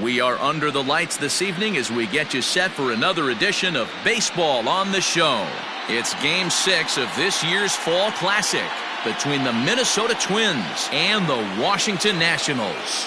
We are under the lights this evening as we get you set for another edition of Baseball on the Show. It's Game 6 of this year's Fall Classic between the Minnesota Twins and the Washington Nationals.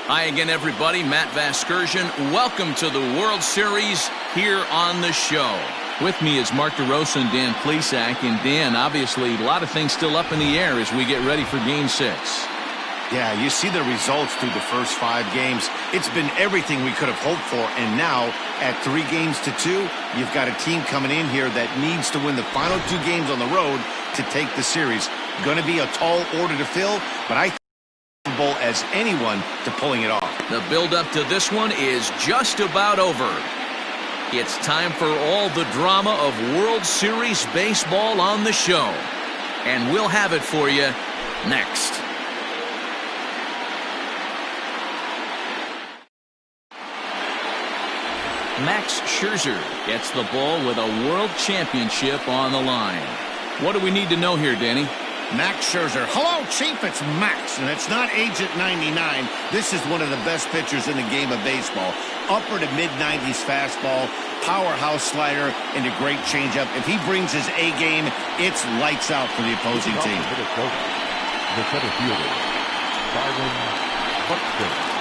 Hi again, everybody. Matt Vasgersian. Welcome to the World Series here on the show. With me is Mark DeRosa and Dan Plesac. And Dan, obviously, a lot of things still up in the air as we get ready for Game 6. Yeah, you see the results through the first 5 games. It's been everything we could have hoped for. And now, at 3 games to 2, you've got a team coming in here that needs to win the final 2 games on the road to take the series. Going to be a tall order to fill, but I think as anyone to pulling it off. The build-up to this one is just about over. It's time for all the drama of World Series baseball on the show. And we'll have it for you next. Max Scherzer gets the ball with a World Championship on the line. What do we need to know here, Danny? Max Scherzer. Hello, Chief. It's Max, and it's not Agent 99. This is one of the best pitchers in the game of baseball. Upper to mid-90s fastball, powerhouse slider, and a great changeup. If he brings his A game, it's lights out for the opposing team. The center fielder, Byron Buxton.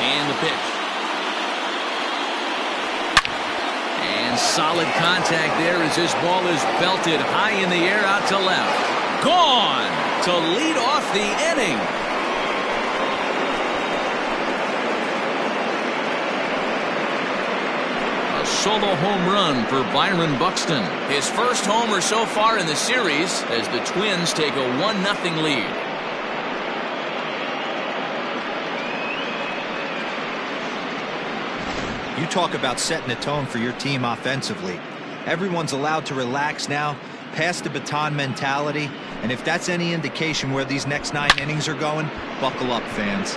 And the pitch. And solid contact there as this ball is belted high in the air out to left. Gone to lead off the inning. A solo home run for Byron Buxton. His first homer so far in the series as the Twins take a 1-0 lead. You talk about setting a tone for your team offensively. Everyone's allowed to relax now, pass the baton mentality, and if that's any indication where these next 9 innings are going, buckle up, fans.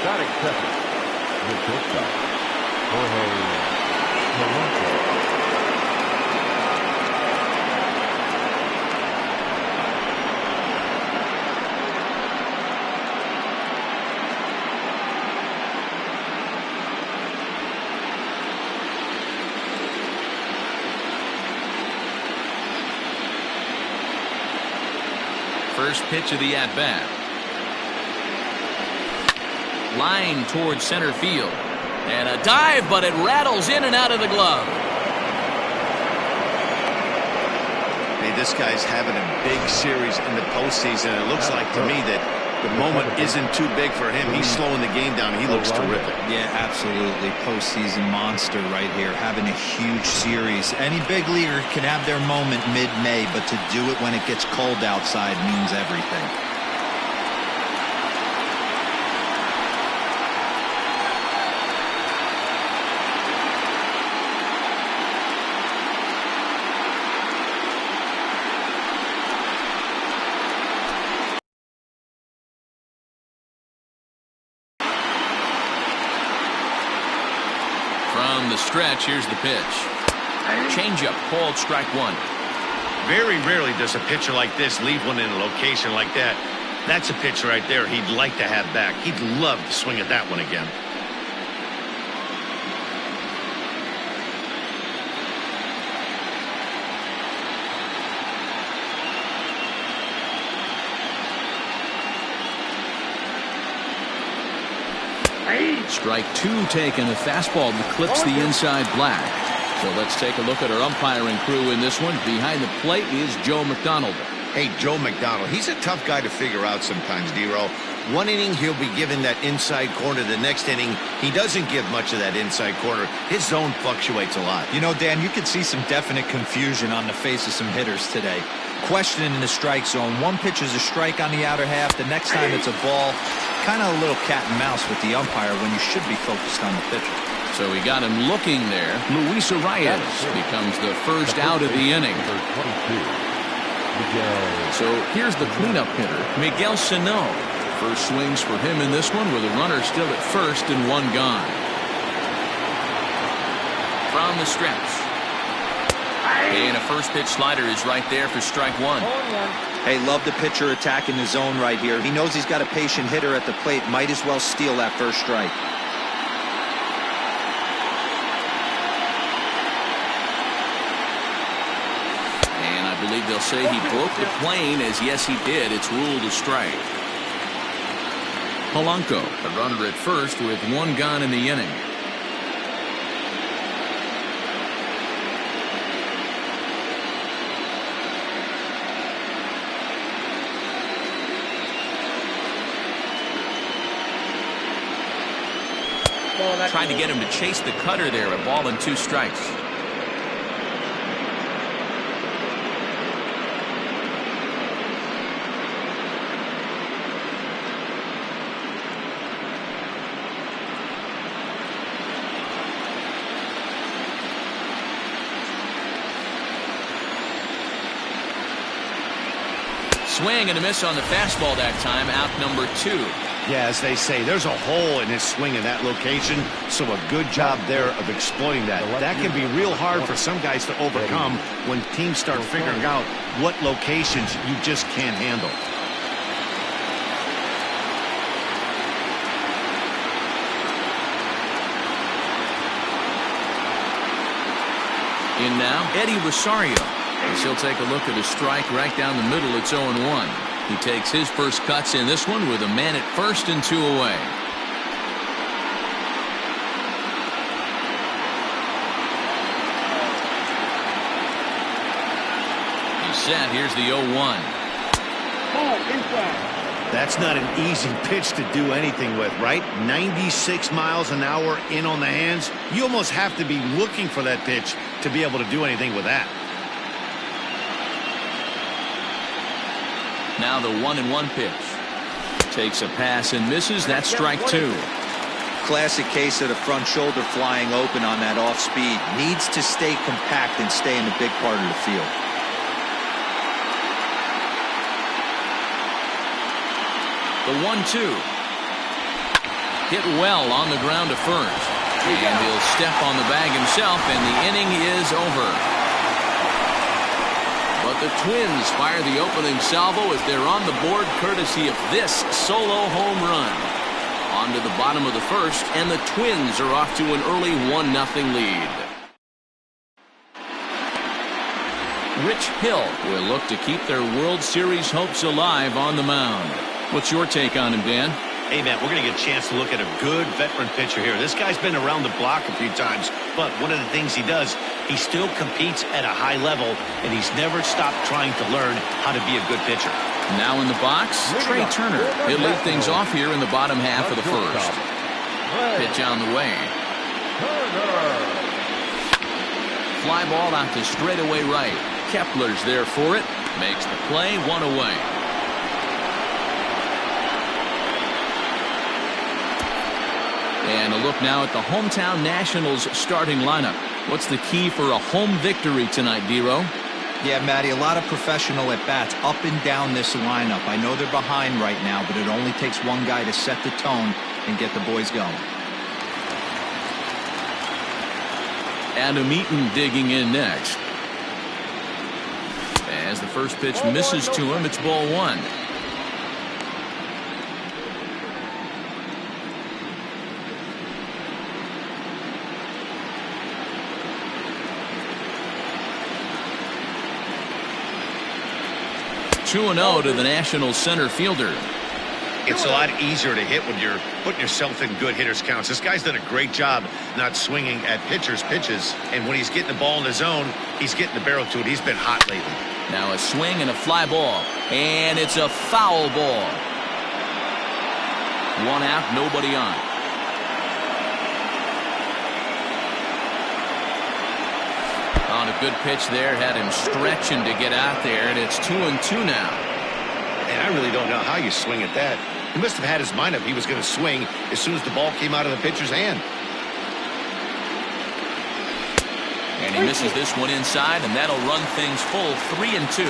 Batting second, the shortstop, Jorge Polanco. First pitch of the at-bat. Line towards center field. And a dive, but it rattles in and out of the glove. Hey, this guy's having a big series in the postseason. It looks like to me that the moment isn't too big for him. He's slowing the game down. He looks terrific. Yeah, absolutely. Postseason monster right here, having a huge series. Any big leaguer can have their moment mid-May, but to do it when it gets cold outside means everything. From the stretch, here's the pitch. Changeup called strike 1. Very rarely does a pitcher like this leave one in a location like that. That's a pitch right there he'd like to have back. He'd love to swing at that one again. Strike 2 taken. A fastball that clips the inside black. So let's take a look at our umpiring crew in this one. Behind the plate is Joe McDonald. Hey, Joe McDonald, he's a tough guy to figure out sometimes, D-Roll. One inning, he'll be given that inside corner. The next inning, he doesn't give much of that inside corner. His zone fluctuates a lot. You know, Dan, you could see some definite confusion on the face of some hitters today. questioning in the strike zone. One pitch is a strike on the outer half. The next time it's a ball. Kind of a little cat and mouse with the umpire when you should be focused on the pitcher. So we got him looking there. Luis Arias becomes the first out of the inning. So here's the cleanup hitter, Miguel Sano. First swings for him in this one with a runner still at first and one gone. From the stretch. And a first pitch slider is right there for strike one. Hey, love the pitcher attacking the zone right here. He knows he's got a patient hitter at the plate. Might as well steal that first strike. And I believe they'll say he broke the plane, as yes he did. It's ruled a strike. Polanco, the runner at first with one gone in the inning. Trying to get him to chase the cutter there. A ball and two strikes. Swing and a miss on the fastball that time. Out number two. Yeah, as they say, there's a hole in his swing in that location, so a good job there of exploiting that. That can be real hard for some guys to overcome when teams start figuring out what locations you just can't handle. In now, Eddie Rosario. As he'll take a look at a strike right down the middle. It's 0-1. He takes his first cuts in this one with a man at first and two away. He's set. Here's the 0-1. That's not an easy pitch to do anything with, right? 96 miles an hour in on the hands. You almost have to be looking for that pitch to be able to do anything with that. Now the 1-1 pitch. Takes a pass and misses. That's strike two. Classic case of the front shoulder flying open on that off speed. Needs to stay compact and stay in the big part of the field. The 1-2. Hit well on the ground to first. And he'll step on the bag himself, and the inning is over. But the Twins fire the opening salvo as they're on the board courtesy of this solo home run. On to the bottom of the first, and the Twins are off to an early 1-0 lead. Rich Hill will look to keep their World Series hopes alive on the mound. What's your take on him, Dan? Hey, man, we're going to get a chance to look at a good veteran pitcher here. This guy's been around the block a few times, but one of the things he does, he still competes at a high level, and he's never stopped trying to learn how to be a good pitcher. Now in the box, Trey Turner. He'll lead things off here in the bottom half of the first. Pitch on the way. Fly ball out to straightaway right. Kepler's there for it. Makes the play, one away. And a look now at the hometown Nationals starting lineup. What's the key for a home victory tonight, Dero? Yeah, Matty, a lot of professional at-bats up and down this lineup. I know they're behind right now, but it only takes one guy to set the tone and get the boys going. Adam Eaton digging in next. As the first pitch misses to him, it's ball one. Two 2-0 to the Nationals center fielder. It's a lot easier to hit when you're putting yourself in good hitters counts. This guy's done a great job not swinging at pitchers' pitches, and when he's getting the ball in the zone, he's getting the barrel to it. He's been hot lately. Now a swing and a fly ball, and it's a foul ball. One out, nobody on. On to good pitch there. Had him stretching to get out there, and it's 2-2 now. And I really don't know how you swing at that. He must have had his mind up he was going to swing as soon as the ball came out of the pitcher's hand. And he misses this one inside, and that'll run things full 3-2.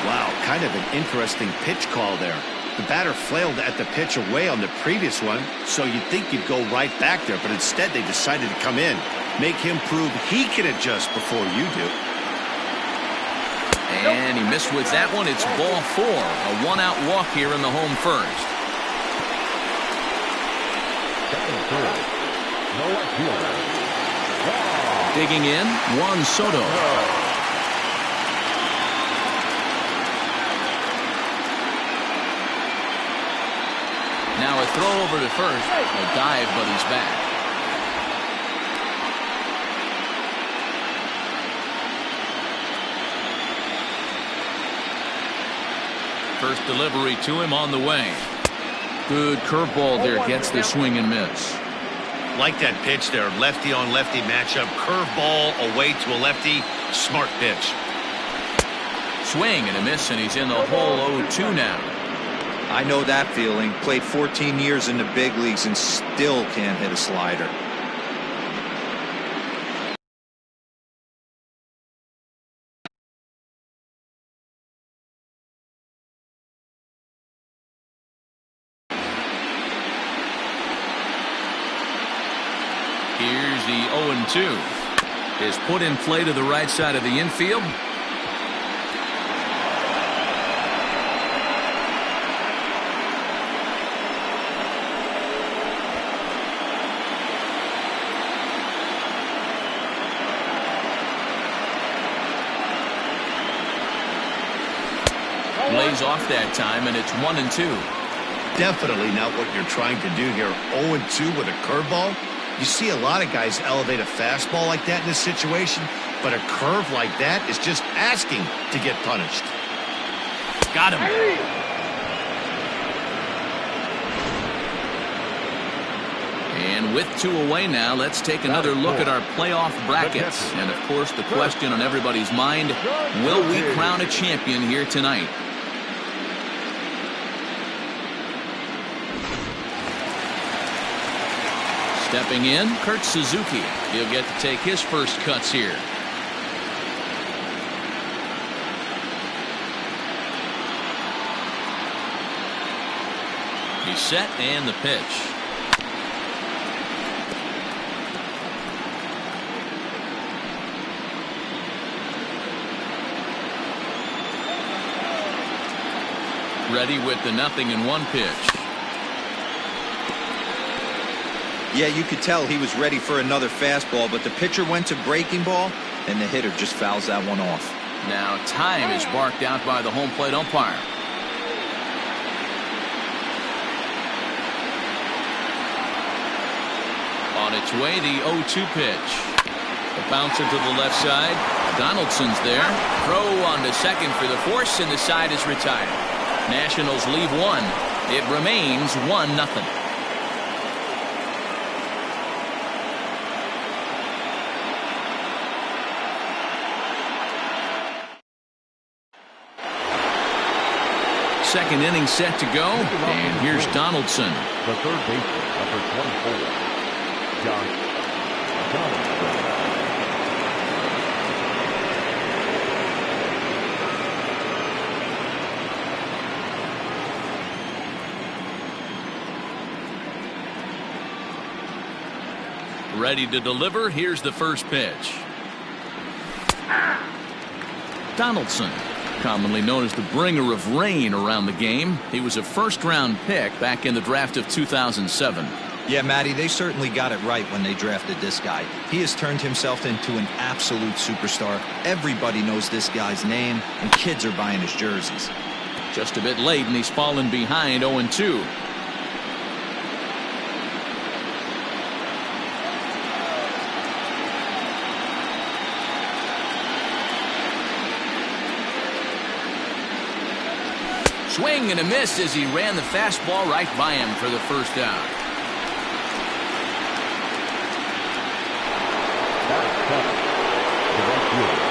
Wow, kind of an interesting pitch call there. The batter flailed at the pitch away on the previous one, so you'd think you'd go right back there, but instead they decided to come in. Make him prove he can adjust before you do. And he missed with that one. It's ball 4. A one-out walk here in the home first. Second third. No left fielder. Digging in, Juan Soto. Now a throw over to first. A dive, but he's back. First delivery to him on the way. Good curveball there, gets the swing and miss. Like that pitch there, lefty on lefty matchup, curveball away to a lefty, smart pitch. Swing and a miss, and he's in the hole 0-2 now. I know that feeling. Played 14 years in the big leagues and still can't hit a slider. Here's the 0-2. Is put in play to the right side of the infield. Lays off that time, and it's 1-2. Definitely not what you're trying to do here. 0-2 with a curveball. You see a lot of guys elevate a fastball like that in this situation, but a curve like that is just asking to get punished. Got him. And with 2 away now, let's take another look at our playoff brackets. And of course, the question on everybody's mind, will we crown a champion here tonight? Stepping in, Kurt Suzuki. He'll get to take his first cuts here. He's set, and the pitch. Ready with the 0-1 pitch. Yeah, you could tell he was ready for another fastball, but the pitcher went to breaking ball, and the hitter just fouls that one off. Now time is barked out by the home plate umpire. On its way, the 0-2 pitch. The bouncer to the left side. Donaldson's there. Throw on to second for the force, and the side is retired. Nationals leave 1. It remains 1-0. Second inning set to go, and here's Donaldson. The third baseman, number 24, Josh Donaldson. Ready to deliver. Here's the first pitch. Donaldson, commonly known as the bringer of rain around the game. He was a first-round pick back in the draft of 2007. Yeah, Matty, they certainly got it right when they drafted this guy. He has turned himself into an absolute superstar. Everybody knows this guy's name, and kids are buying his jerseys. Just a bit late, and he's fallen behind 0-2. Swing and a miss as he ran the fastball right by him for the first out. The right fielder,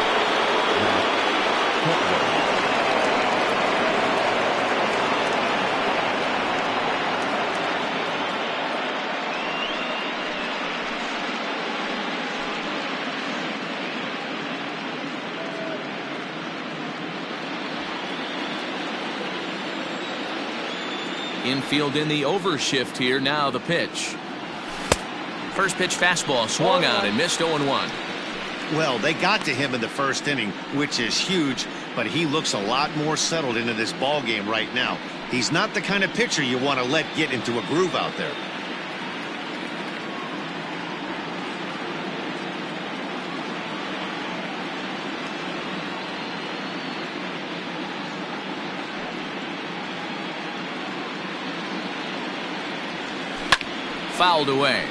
Infield in the overshift here. Now the pitch. First pitch fastball swung on and missed. 0-1. Well, they got to him in the first inning, which is huge, but he looks a lot more settled into this ball game right now. He's not the kind of pitcher you want to let get into a groove out there. Fouled away.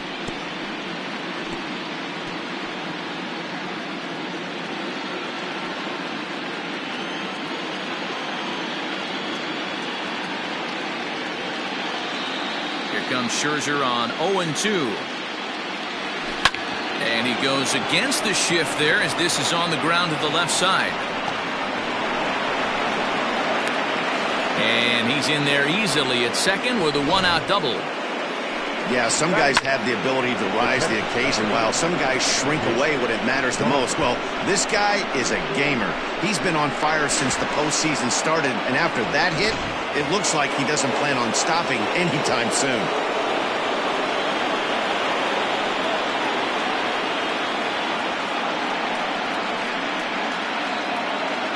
Here comes Scherzer on 0-2. And he goes against the shift there as this is on the ground to the left side. And he's in there easily at second with a one-out double. Yeah, some guys have the ability to rise to the occasion while some guys shrink away when it matters the most. Well, this guy is a gamer. He's been on fire since the postseason started, and after that hit, it looks like he doesn't plan on stopping anytime soon.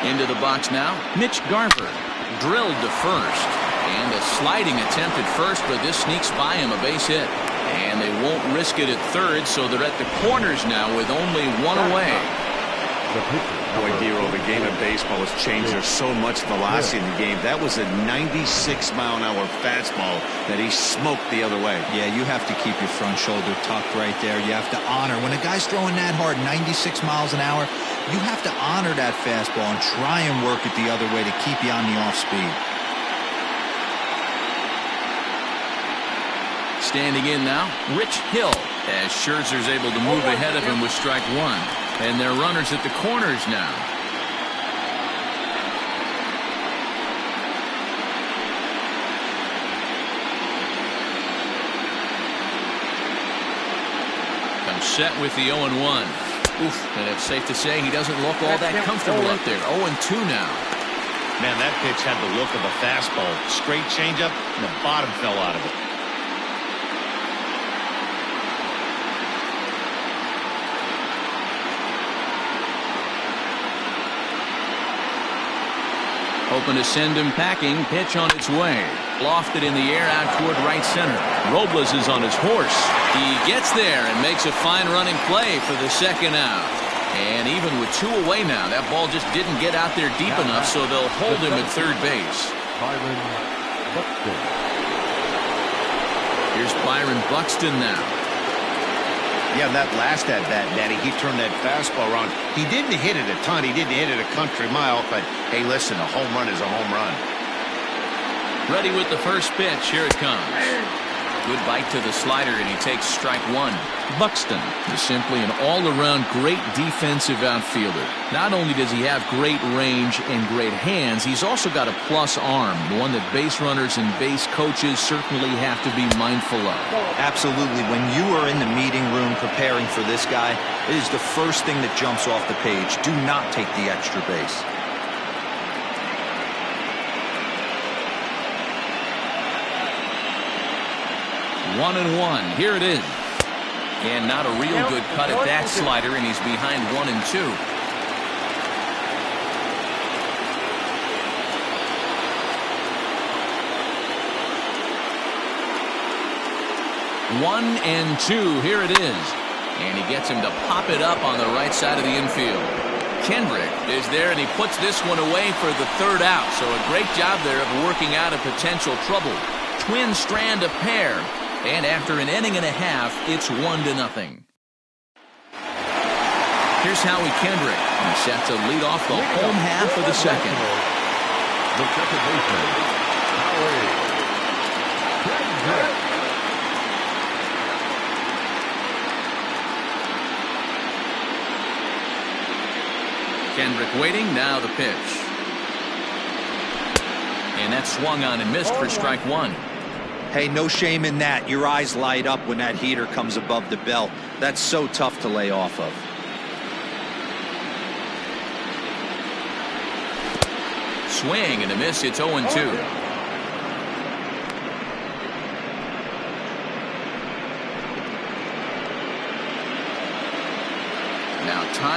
Into the box now, Mitch Garver. Drilled to first. And a sliding attempt at first, but this sneaks by him, a base hit. And they won't risk it at third, so they're at the corners now with only one away. Boy, Dero, the game of baseball has changed. There's so much velocity in the game. That was a 96-mile-an-hour fastball that he smoked the other way. Yeah, you have to keep your front shoulder tucked right there. You have to honor. When a guy's throwing that hard, 96 miles an hour, you have to honor that fastball and try and work it the other way to keep you on the off speed. Standing in now, Rich Hill, as Scherzer's able to move ahead of him with strike one. And they're runners at the corners now. Comes set with the 0-1. Oof, and it's safe to say he doesn't look all that comfortable up there. 0-2 now. Man, that pitch had the look of a fastball. Straight changeup, and the bottom fell out of it. Hoping to send him packing. Pitch on its way. Lofted in the air out toward right center. Robles is on his horse. He gets there and makes a fine running play for the second out. And even with two away now, that ball just didn't get out there deep enough, so they'll hold him at third base. Here's Byron Buxton now. Yeah, that last at-bat, Danny, he turned that fastball around. He didn't hit it a ton. He didn't hit it a country mile, but hey, listen, a home run is a home run. Ready with the first pitch. Here it comes. Good bite to the slider, and he takes strike one. Buxton is simply an all-around great defensive outfielder. Not only does he have great range and great hands, he's also got a plus arm, one that base runners and base coaches certainly have to be mindful of. Absolutely. When you are in the meeting room preparing for this guy, it is the first thing that jumps off the page. Do not take the extra base. One and one. Here it is. And not a real good cut at that slider, and he's behind 1-2. One and two. Here it is. And he gets him to pop it up on the right side of the infield. Kendrick is there, and he puts this one away for the third out. So a great job there of working out a potential trouble. Twin strand a pair. And after an inning and a half, it's 1-0. Here's Howie Kendrick. He's set to lead off the home half of the second. The second baseman, Howie Kendrick. Kendrick waiting. Now the pitch. And that swung on and missed for strike one. Hey, no shame in that. Your eyes light up when that heater comes above the belt. That's so tough to lay off of. Swing and a miss. It's 0-2.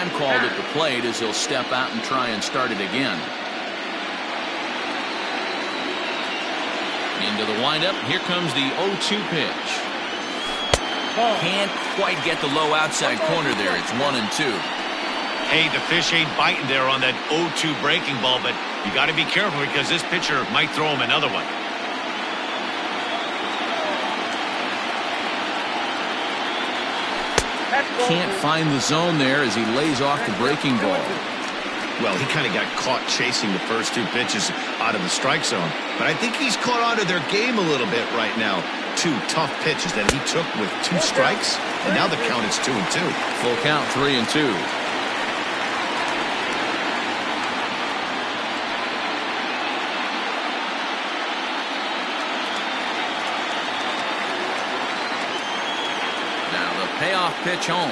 time called at the plate as he'll step out and try and start it again. Into the windup. Here comes the 0-2 pitch. Can't quite get the low outside corner there. It's 1-2. Hey, the fish ain't biting there on that 0-2 breaking ball, but you got to be careful because this pitcher might throw him another one. Can't find the zone there as he lays off the breaking ball. Well, he kind of got caught chasing the first two pitches out of the strike zone. But I think he's caught onto their game a little bit right now. Two tough pitches that he took with 2 strikes, and now the count is 2-2. Full count, 3-2. Payoff pitch home.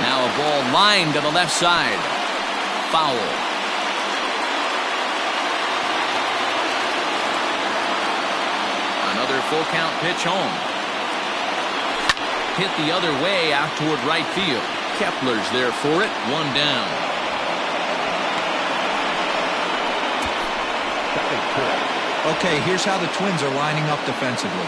Now a ball lined to the left side. Foul. Another full count pitch home. Hit the other way out toward right field. Kepler's there for it. 1 down. Okay, here's how the Twins are lining up defensively.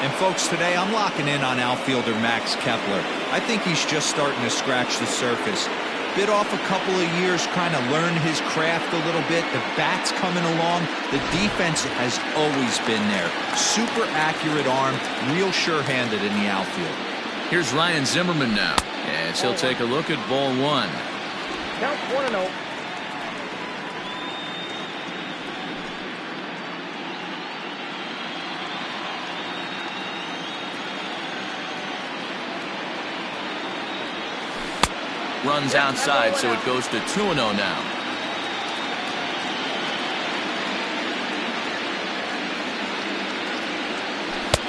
And folks, today I'm locking in on outfielder Max Kepler. I think he's just starting to scratch the surface. Bit off a couple of years trying to learn his craft a little bit. The bat's coming along. The defense has always been there. Super accurate arm, real sure-handed in the outfield. Here's Ryan Zimmerman now, as he'll take a look at ball 1. Count 1-0. Runs outside, so it goes to 2-0 now.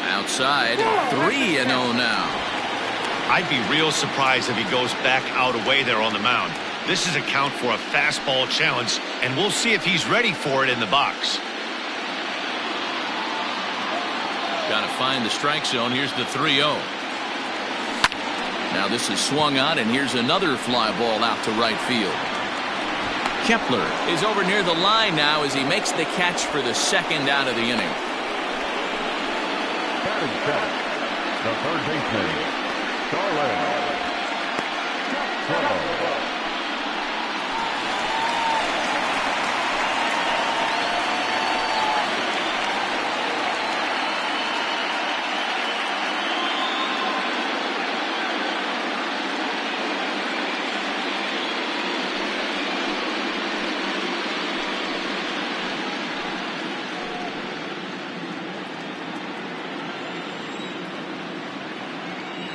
Outside, 3-0 now. I'd be real surprised if he goes back out away there on the mound. This is a count for a fastball challenge, and we'll see if he's ready for it in the box. Got to find the strike zone. Here's the 3-0. Now this is swung on, and here's another fly ball out to right field. Kepler is over near the line now as he makes the catch for the second out of the inning. Batting seventh, the third baseman, Darling.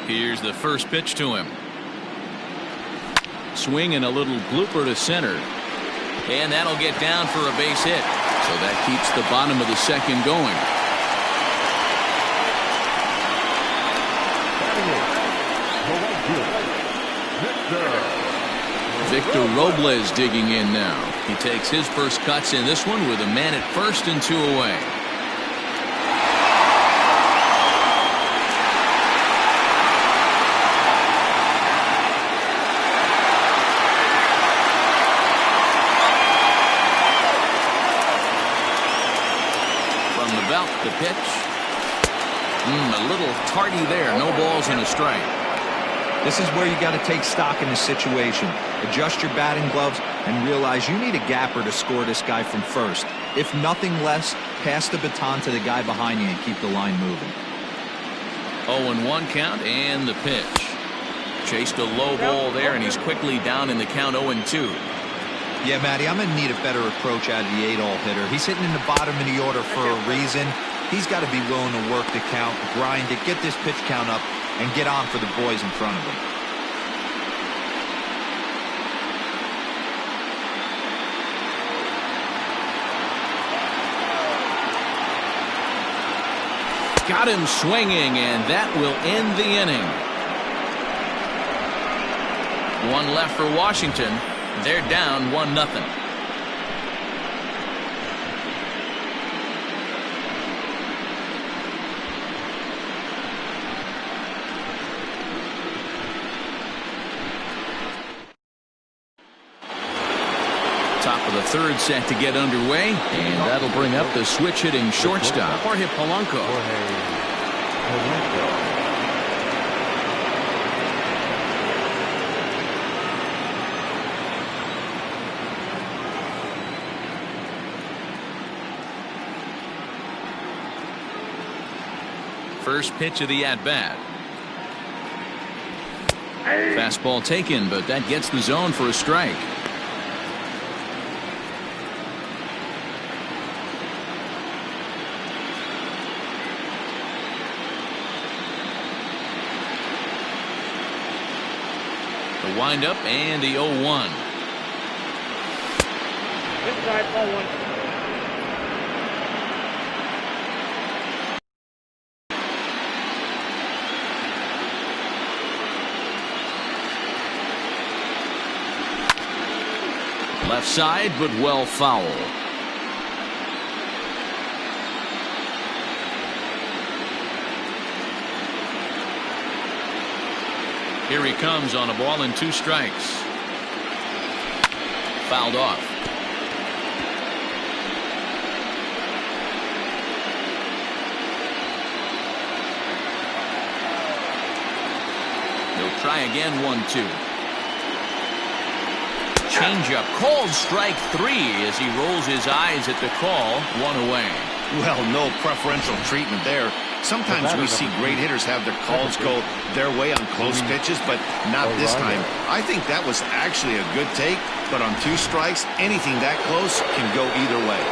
Here's the first pitch to him. Swing and a little blooper to center. And that'll get down for a base hit. So that keeps the bottom of the second going. Victor Robles digging in now. He takes his first cuts in this one with a man at first and 2 away. The pitch. A little tardy there. No balls and a strike. This is where you got to take stock in the situation. Adjust your batting gloves and realize you need a gapper to score this guy from first. If nothing less, pass the baton to the guy behind you and keep the line moving. 0-1 count and the pitch. Chased a low ball there, and he's quickly down in the count 0-2. Yeah, Matty, I'm going to need a better approach out of the 8-hole hitter. He's hitting in the bottom of the order for a reason. He's got to be willing to work the count, grind it, get this pitch count up, and get on for the boys in front of him. Got him swinging, and that will end the inning. One left for Washington. They're down 1-0. Top of the third set to get underway, and that'll bring up the switch hitting shortstop, Jorge Polanco. First pitch of the at-bat. Fastball taken, but that gets the zone for a strike. The windup and the 0-1. Inside 0-1. Left side, but well foul. Here he comes on a ball and 2 strikes. Fouled off. He'll try again, 1-2. Changeup, called strike 3 as he rolls his eyes at the call. 1 away. Well, no preferential treatment there. Sometimes we see great hitters have their calls go their way on close pitches, but not this time. I think that was actually a good take, but on 2 strikes, anything that close can go either way.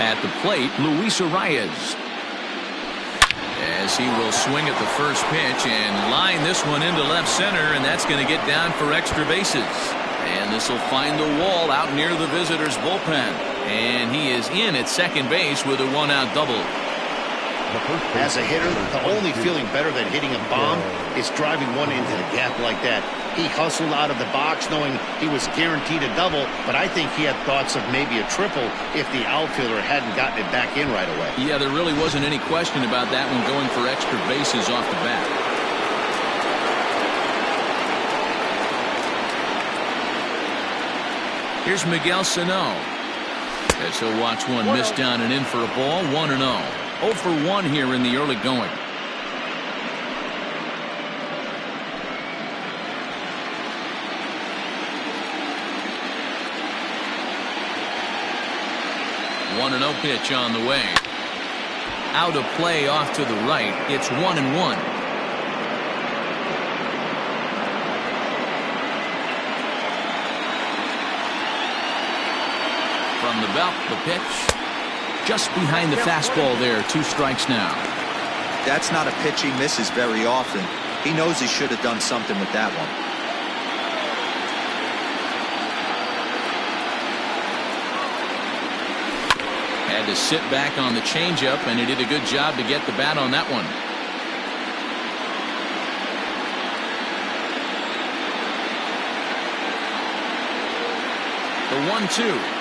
At the plate, Luis Arias. As he will swing at the first pitch and line this one into left center, and that's going to get down for extra bases. And this will find the wall out near the visitors' bullpen. And he is in at second base with a 1-out double. As a hitter, the only feeling better than hitting a bomb is driving one into the gap like that. He hustled out of the box knowing he was guaranteed a double, but I think he had thoughts of maybe a triple if the outfielder hadn't gotten it back in right away. Yeah, there really wasn't any question about that one, going for extra bases off the bat. Here's Miguel Sano. As he'll watch one miss down and in for a ball. 1-0. 0 for 1 here in the early going. One 1-0 pitch on the way. Out of play off to the right. It's 1-1. From the belt, the pitch. Just behind the fastball there. 2 strikes now. That's not a pitch he misses very often. He knows he should have done something with that one. Had to sit back on the changeup, and he did a good job to get the bat on that one. The 1-2.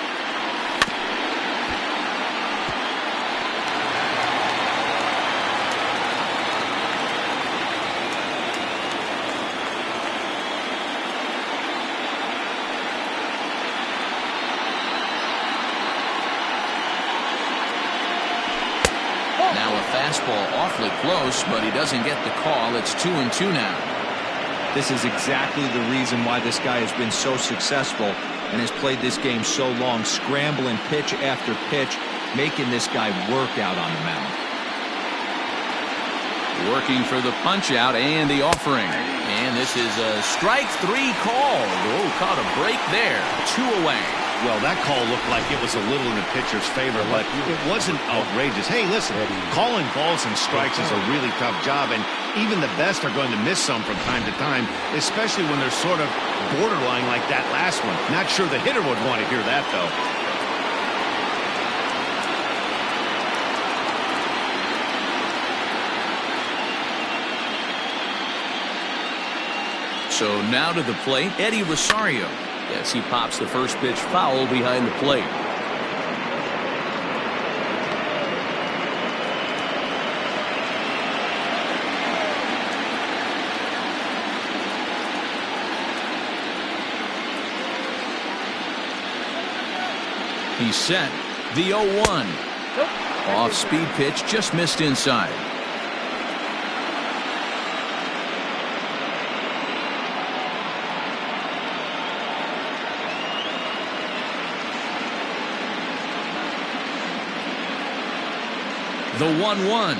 Fastball awfully close, but he doesn't get the call. It's 2-2 now. This is exactly the reason why this guy has been so successful and has played this game so long, scrambling pitch after pitch, making this guy work out on the mound. Working for the punch out and the offering. And this is a strike 3 call. Oh, caught a break there. 2 away. Well, that call looked like it was a little in the pitcher's favor, but it wasn't outrageous. Hey, listen, calling balls and strikes is a really tough job, and even the best are going to miss some from time to time, especially when they're sort of borderline like that last one. Not sure the hitter would want to hear that, though. So now to the plate, Eddie Rosario. Yes, he pops the first pitch foul behind the plate. He's set. The 0-1. Off-speed pitch, just missed inside. The 1-1.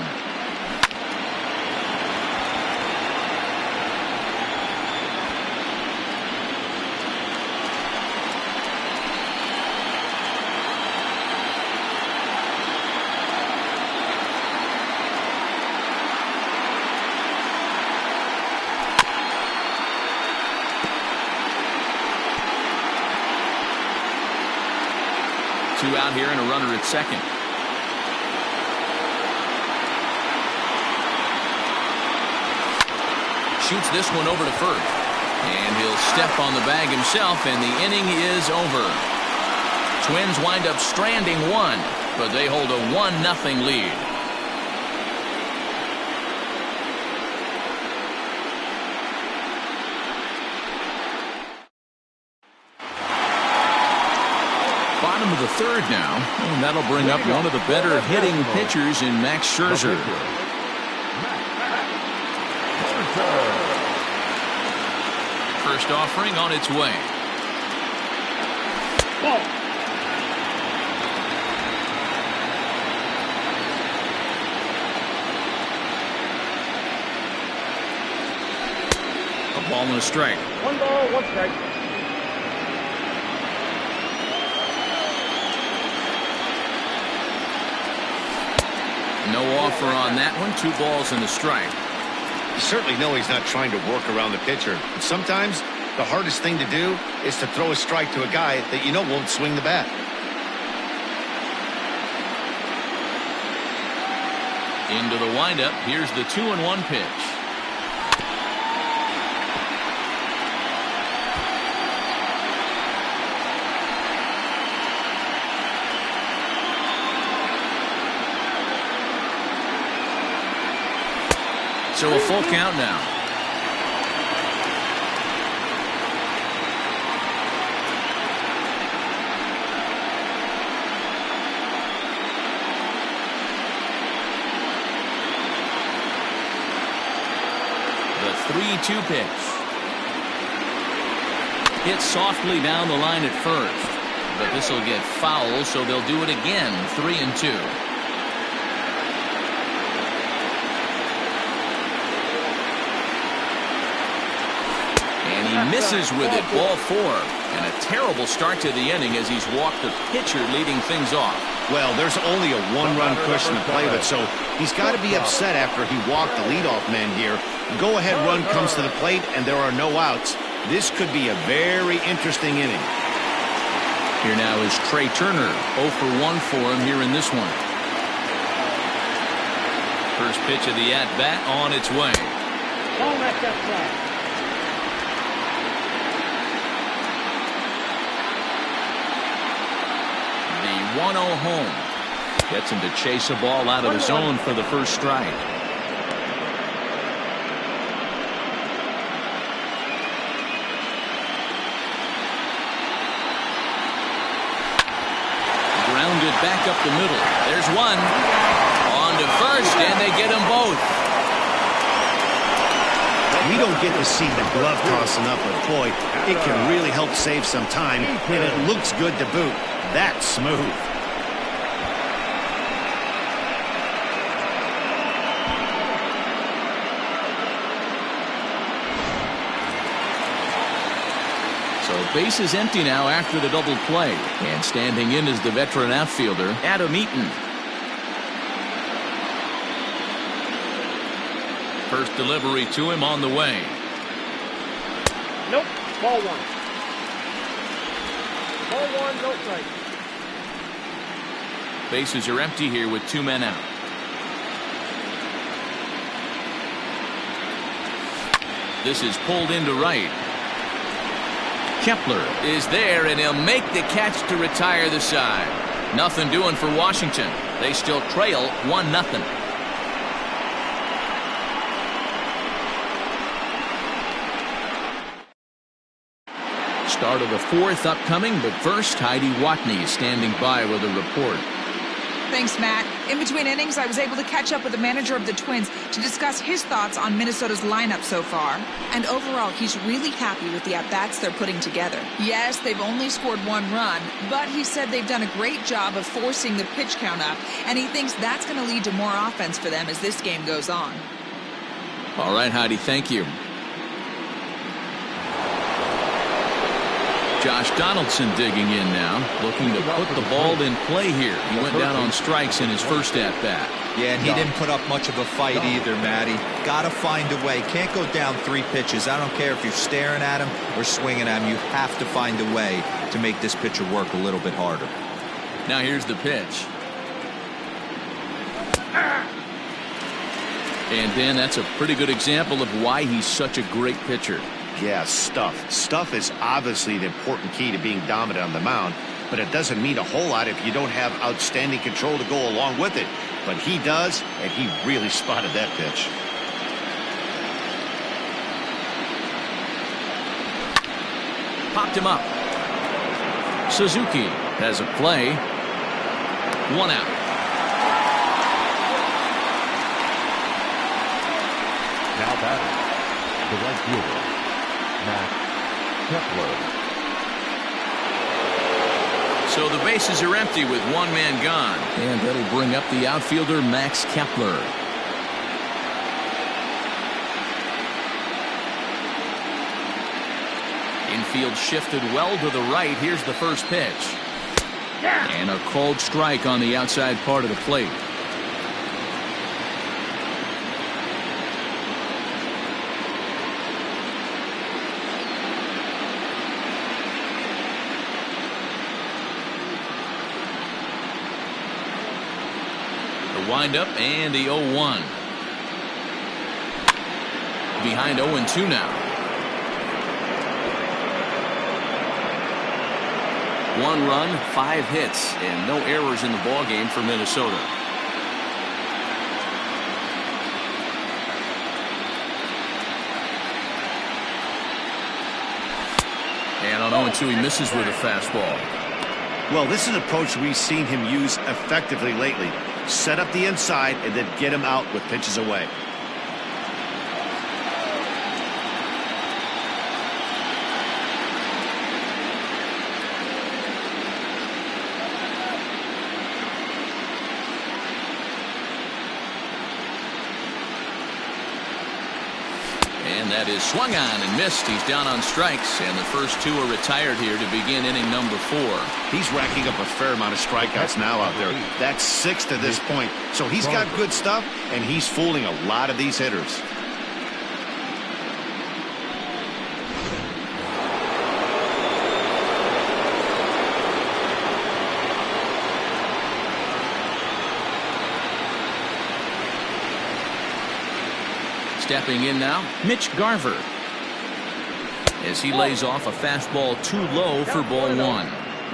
Two out here and a runner at second. Shoots this one over to first. And he'll step on the bag himself, and the inning is over. Twins wind up stranding one, but they hold a 1-0 lead. Bottom of the third now, and that'll bring up one of the better hitting pitchers in Max Scherzer. First offering on its way. A ball and a strike. 1 ball, 1 strike. No offer on that one. 2 balls and a strike. You certainly know he's not trying to work around the pitcher. And sometimes the hardest thing to do is to throw a strike to a guy that you know won't swing the bat. Into the windup. Here's the 2-1 pitch. So a full count now. The 3-2 pitch. Hit softly down the line at first, but this will get foul, so they'll do it again. 3-2. He misses with it. Ball 4. And a terrible start to the inning as he's walked the pitcher leading things off. Well, there's only a 1-run cushion to play with, so he's got to be upset after he walked the leadoff man here. Go-ahead run comes to the plate, and there are no outs. This could be a very interesting inning. Here now is Trey Turner. 0 for 1 for him here in this one. First pitch of the at-bat on its way. Ball match outside. The 1-0 home. Gets him to chase a ball out of the zone for the first strike. Grounded back up the middle. There's one. On to first, and they get them both. We don't get to see the glove tossing up, but boy, it can really help save some time, and it looks good to boot. That's smooth. So base is empty now after the double play, and standing in is the veteran outfielder, Adam Eaton. First delivery to him on the way. Nope. Ball 1. Ball 1, no strike. Bases are empty here with 2 men out. This is pulled into right. Kepler is there, and he'll make the catch to retire the side. Nothing doing for Washington. They still trail 1-0. Start of the fourth upcoming, but first, Heidi Watney is standing by with a report. Thanks, Matt. In between innings, I was able to catch up with the manager of the Twins to discuss his thoughts on Minnesota's lineup so far. And overall, he's really happy with the at-bats they're putting together. Yes, they've only scored 1 run, but he said they've done a great job of forcing the pitch count up, and he thinks that's going to lead to more offense for them as this game goes on. All right, Heidi, thank you. Josh Donaldson digging in now, looking to put the ball in play here. He went down on strikes in his first at-bat. Yeah, and he didn't put up much of a fight either, Matty. Got to find a way. Can't go down 3 pitches. I don't care if you're staring at him or swinging at him. You have to find a way to make this pitcher work a little bit harder. Now here's the pitch. And Dan, that's a pretty good example of why he's such a great pitcher. Yeah, stuff. Stuff is obviously the important key to being dominant on the mound, but it doesn't mean a whole lot if you don't have outstanding control to go along with it. But he does, and he really spotted that pitch. Popped him up. Suzuki has a play. 1 out. Now batting, the right fielder, Matt Kepler. So the bases are empty with 1 man gone. And that'll bring up the outfielder, Max Kepler. Infield shifted well to the right. Here's the first pitch. And a cold strike on the outside part of the plate. Windup and the 0-1. Behind 0-2 now. 1 run, 5 hits, and no errors in the ballgame for Minnesota. And on 0-2, he misses with a fastball. Well, this is an approach we've seen him use effectively lately. Set up the inside and then get him out with pitches away. And that is swung on and missed. He's down on strikes, and the first 2 are retired here to begin inning number 4. He's racking up a fair amount of strikeouts now out there. That's 6 to this point. So he's got good stuff, and he's fooling a lot of these hitters. Stepping in now, Mitch Garver. As he lays off a fastball too low for ball 1.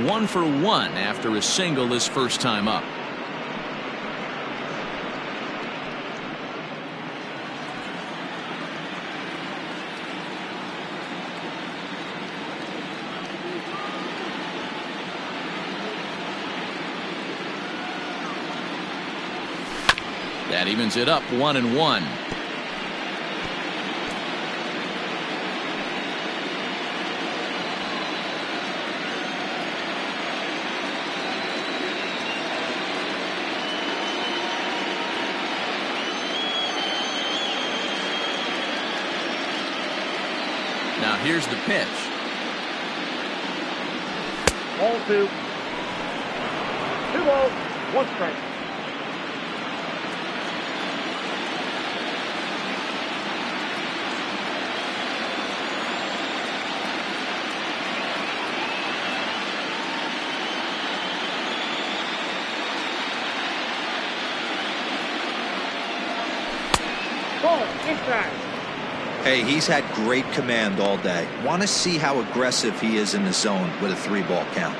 1 for 1 after a single his first time up. That evens it up 1-1. Now here's the pitch. 0-2. 2 balls, 1 strike. Ball inside. Hey, he's had great command all day. Want to see how aggressive he is in the zone with a 3-ball count.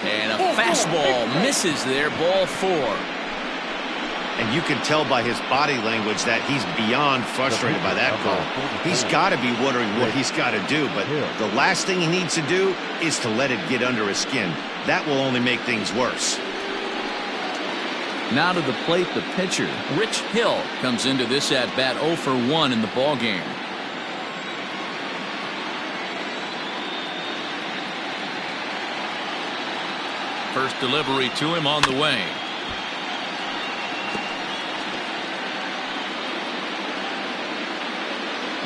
And a fastball misses there, ball 4. And you can tell by his body language that he's beyond frustrated by that call. He's got to be wondering what he's got to do, but the last thing he needs to do is to let it get under his skin. That will only make things worse. Now to the plate, the pitcher, Rich Hill, comes into this at-bat 0 for 1 in the ballgame. First delivery to him on the way.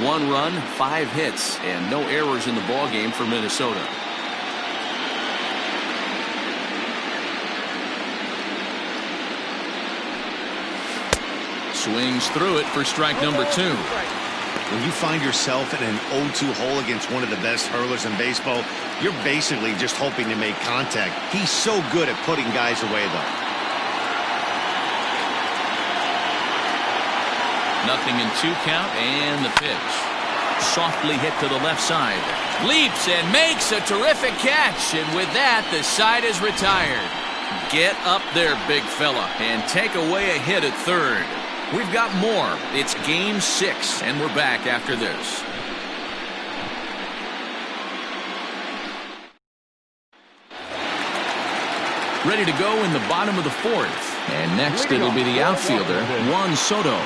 One run, 5 hits, and no errors in the ballgame for Minnesota. Swings through it for strike number 2. When you find yourself in an 0-2 hole against one of the best hurlers in baseball, you're basically just hoping to make contact. He's so good at putting guys away, though. Nothing in 2 count, and the pitch. Softly hit to the left side. Leaps and makes a terrific catch, and with that, the side is retired. Get up there, big fella, and take away a hit at third. We've got more. It's Game 6, and we're back after this. Ready to go in the bottom of the 4th. And next it'll be the outfielder, Juan Soto.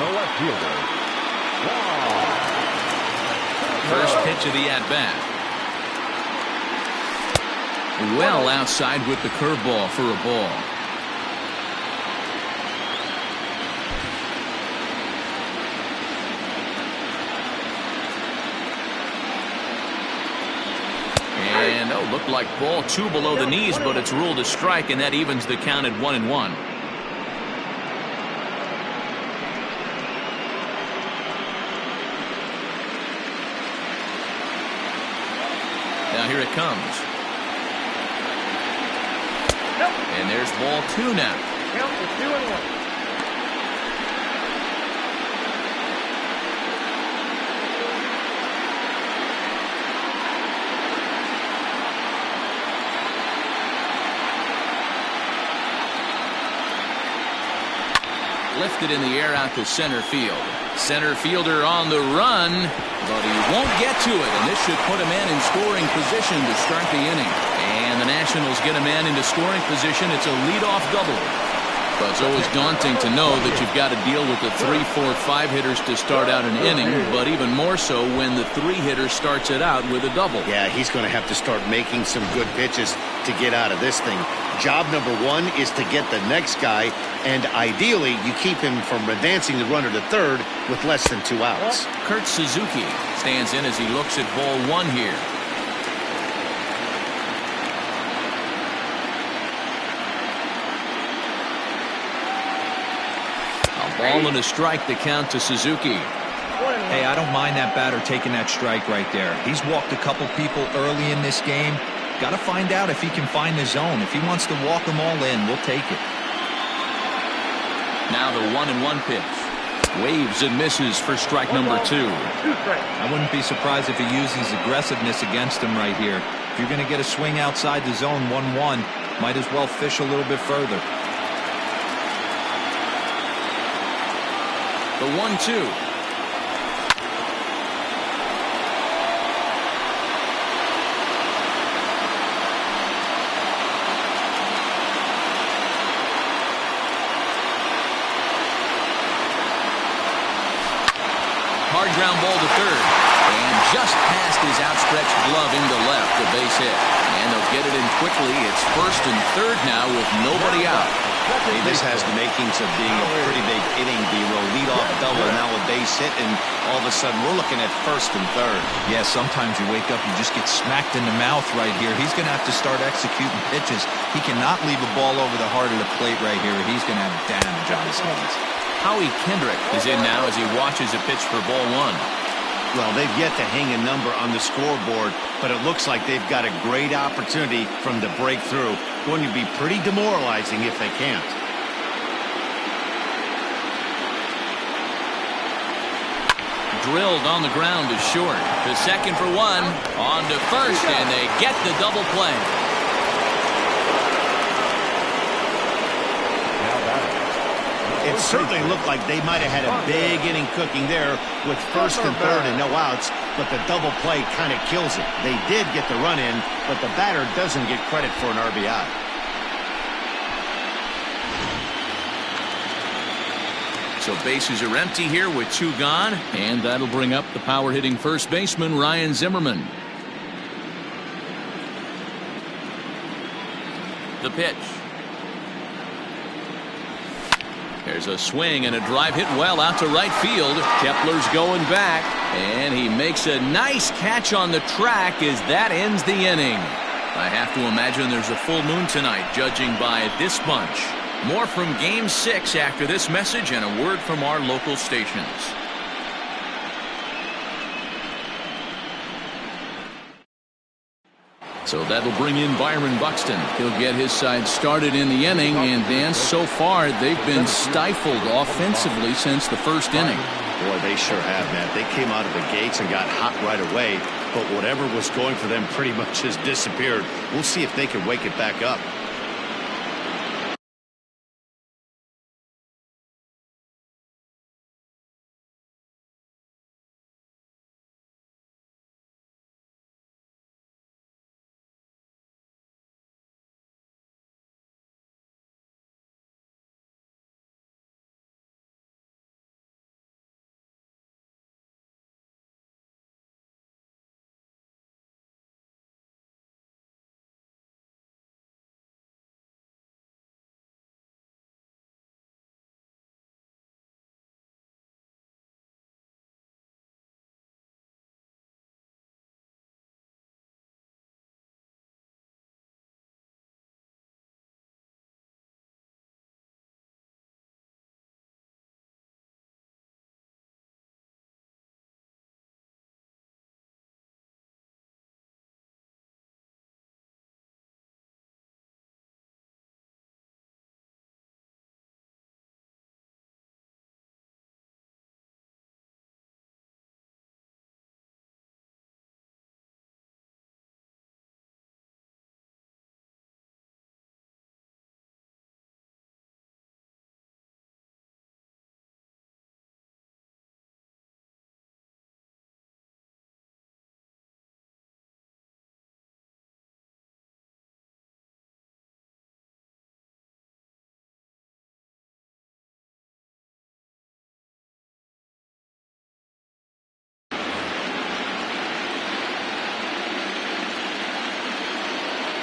First pitch of the at-bat. Well outside with the curveball for a ball. And looked like ball 2 below the knees, but it's ruled a strike, and that evens the count at 1-1. Now here it comes. And there's ball 2 now. Count for 2-1. Lifted in the air out to center field. Center fielder on the run, but he won't get to it, and this should put a man in scoring position to start the inning. And the Nationals get a man into scoring position. It's a leadoff double. But it's always daunting to know that you've got to deal with the 3, 4, 5 hitters to start out an inning, but even more so when the 3 hitter starts it out with a double. Yeah, he's going to have to start making some good pitches to get out of this thing. Job number 1 is to get the next guy, and ideally you keep him from advancing the runner to third with less than 2 outs. Kurt Suzuki stands in as he looks at ball 1 here. Ball and a strike to count to Suzuki. Hey, I don't mind that batter taking that strike right there. He's walked a couple people early in this game. Got to find out if he can find the zone. If he wants to walk them all in, we'll take it. Now the 1-1 pitch. Waves and misses for strike number 2. I wouldn't be surprised if he uses aggressiveness against him right here. If you're going to get a swing outside the zone 1-1, might as well fish a little bit further. The 1-2. Hard ground ball to third. And just past his outstretched glove into left, the base hit. And they'll get it in quickly. It's first and third now with nobody out. Hey, this has the makings of being a pretty big inning, D-Roll. Lead-off double, now a base hit, and all of a sudden we're looking at first and third. Yeah, sometimes you wake up, you just get smacked in the mouth right here. He's going to have to start executing pitches. He cannot leave a ball over the heart of the plate right here, or he's going to have damage on his hands. Howie Kendrick is in now as he watches a pitch for ball 1. Well, they've yet to hang a number on the scoreboard, but it looks like they've got a great opportunity from the breakthrough. Going to be pretty demoralizing if they can't. Drilled on the ground is short. To second for one. On to first, and they get the double play. It certainly looked like they might have had a big inning cooking there with first and third and no outs, but the double play kind of kills it. They did get the run in, but the batter doesn't get credit for an RBI. So bases are empty here with 2 gone, and that'll bring up the power hitting first baseman Ryan Zimmerman. The pitch. There's a swing and a drive hit well out to right field. Kepler's going back, and he makes a nice catch on the track as that ends the inning. I have to imagine there's a full moon tonight, judging by this bunch. More from Game 6 after this message and a word from our local stations. So that'll bring in Byron Buxton. He'll get his side started in the inning, and Dan, so far they've been stifled offensively since the first inning. Boy, they sure have, Matt. They came out of the gates and got hot right away, but whatever was going for them pretty much has disappeared. We'll see if they can wake it back up.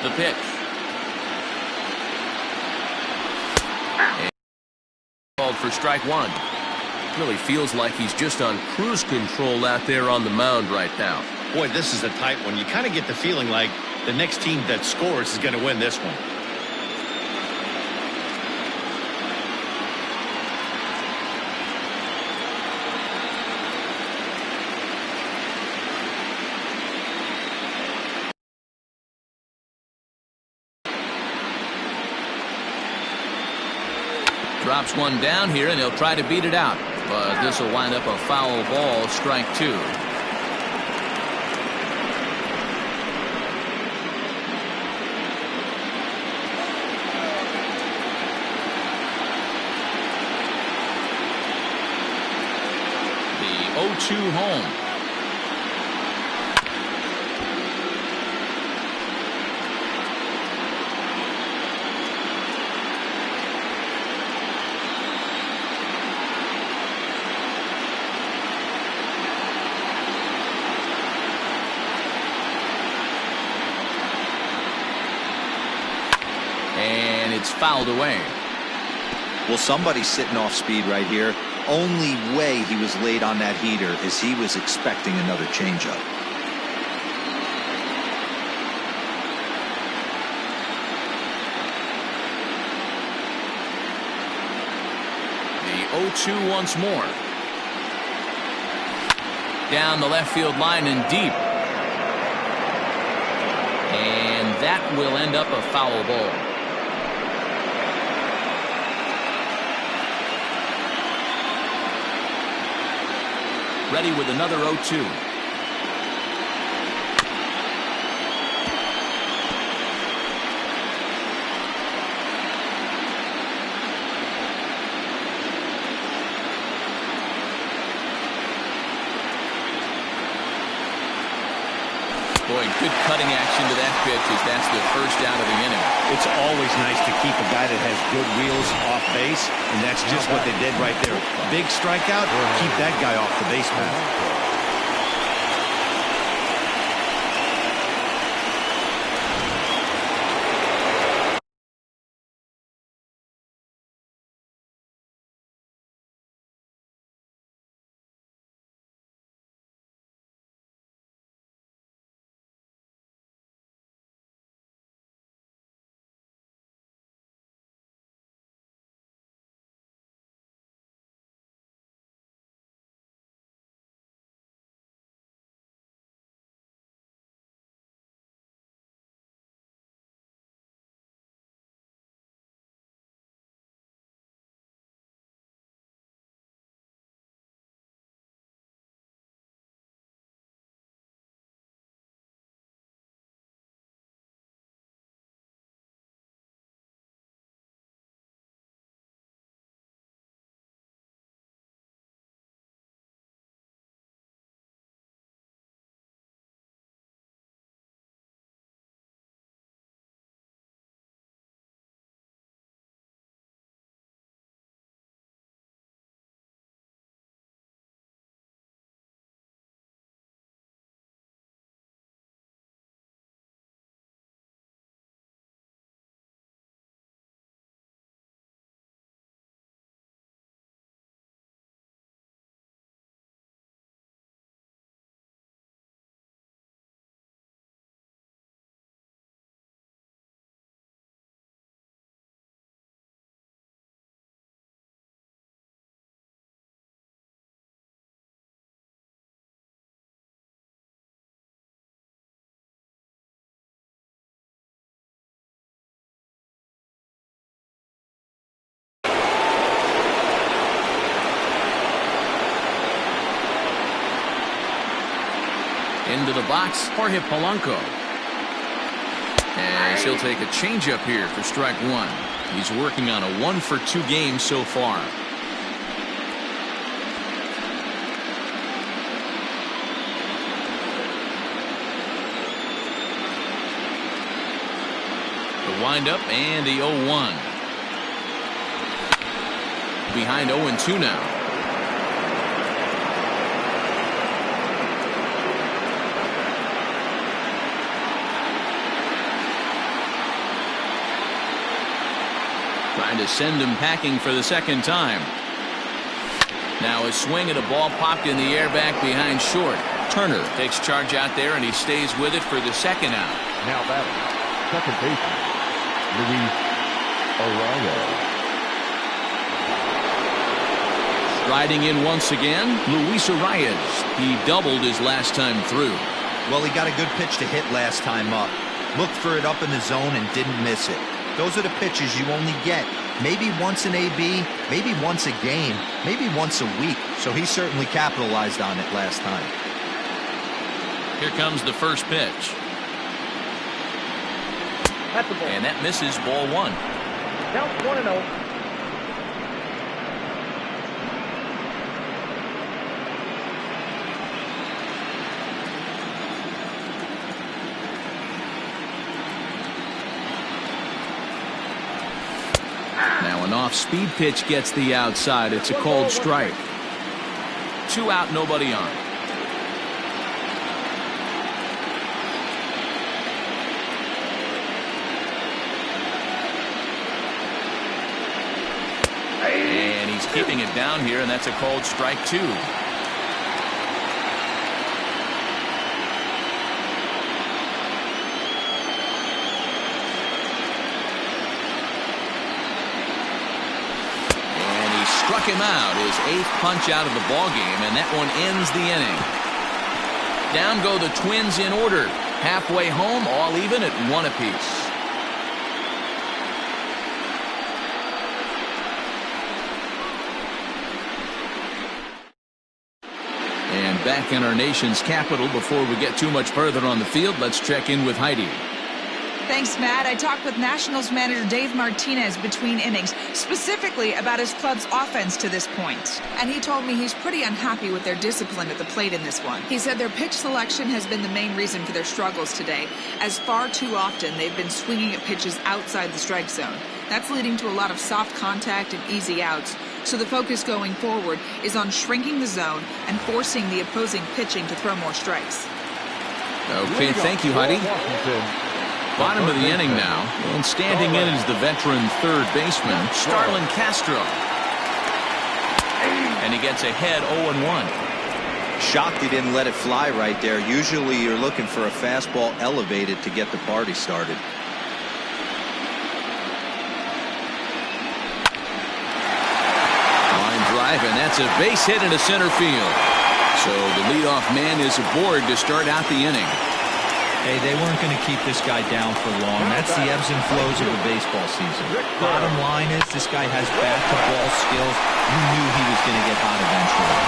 The pitch. And called for strike one. Really feels like he's just on cruise control out there on the mound right now. Boy, this is a tight one. You kind of get the feeling like the next team that scores is going to win this one. Drops one down here, and he'll try to beat it out. But this will wind up a foul ball, strike 2. The 0-2 home. And it's fouled away. Well, somebody's sitting off speed right here. Only way he was late on that heater is he was expecting another changeup. The 0-2 once more. Down the left field line and deep. And that will end up a foul ball. Ready with another 0-2. Boy, good cutting action to that pitch as that's the first out of the inning. It's always nice to keep a guy that has good wheels off base, and that's just what they did right there. Big strikeout, keep that guy off the base path. Into the box, Jorge Polanco. And he'll take a changeup here for strike one. He's working on a 1-for-2 game so far. The windup and the 0-1. Behind 0-2 now. Trying to send him packing for the second time. Now a swing at a ball popped in the air back behind short. Turner takes charge out there and he stays with it for the second out. Now batting, second baseman, Luis Arraez. Riding in once again, Luis Arraez. He doubled his last time through. Well, he got a good pitch to hit last time up. Looked for it up in the zone and didn't miss it. Those are the pitches you only get maybe once in AB, maybe once a game, maybe once a week. So he certainly capitalized on it last time. Here comes the first pitch. That's the ball. And that misses, ball one. Count 1-0. Now an off-speed pitch gets the outside. It's a cold strike. 2 out, nobody on. And he's keeping it down here, and that's a cold strike, too. Struck him out, his 8th punch out of the ball game, and that one ends the inning. Down go the Twins in order. Halfway home, all even at 1 apiece. And back in our nation's capital, before we get too much further on the field, let's check in with Heidi. Thanks, Matt. I talked with Nationals manager Dave Martinez between innings, specifically about his club's offense to this point. And he told me he's pretty unhappy with their discipline at the plate in this one. He said their pitch selection has been the main reason for their struggles today, as far too often they've been swinging at pitches outside the strike zone. That's leading to a lot of soft contact and easy outs. So the focus going forward is on shrinking the zone and forcing the opposing pitching to throw more strikes. Okay, thank you, Heidi. Bottom of the inning now, and standing in is the veteran third baseman, Starlin Castro. And he gets ahead 0-1. Shocked he didn't let it fly right there. Usually you're looking for a fastball elevated to get the party started. Line drive, and that's a base hit into center field. So the leadoff man is aboard to start out the inning. Hey, they weren't going to keep this guy down for long. That's the ebbs and flows of the baseball season. Bottom line is this guy has bat-to-ball skills. You knew he was going to get hot eventually.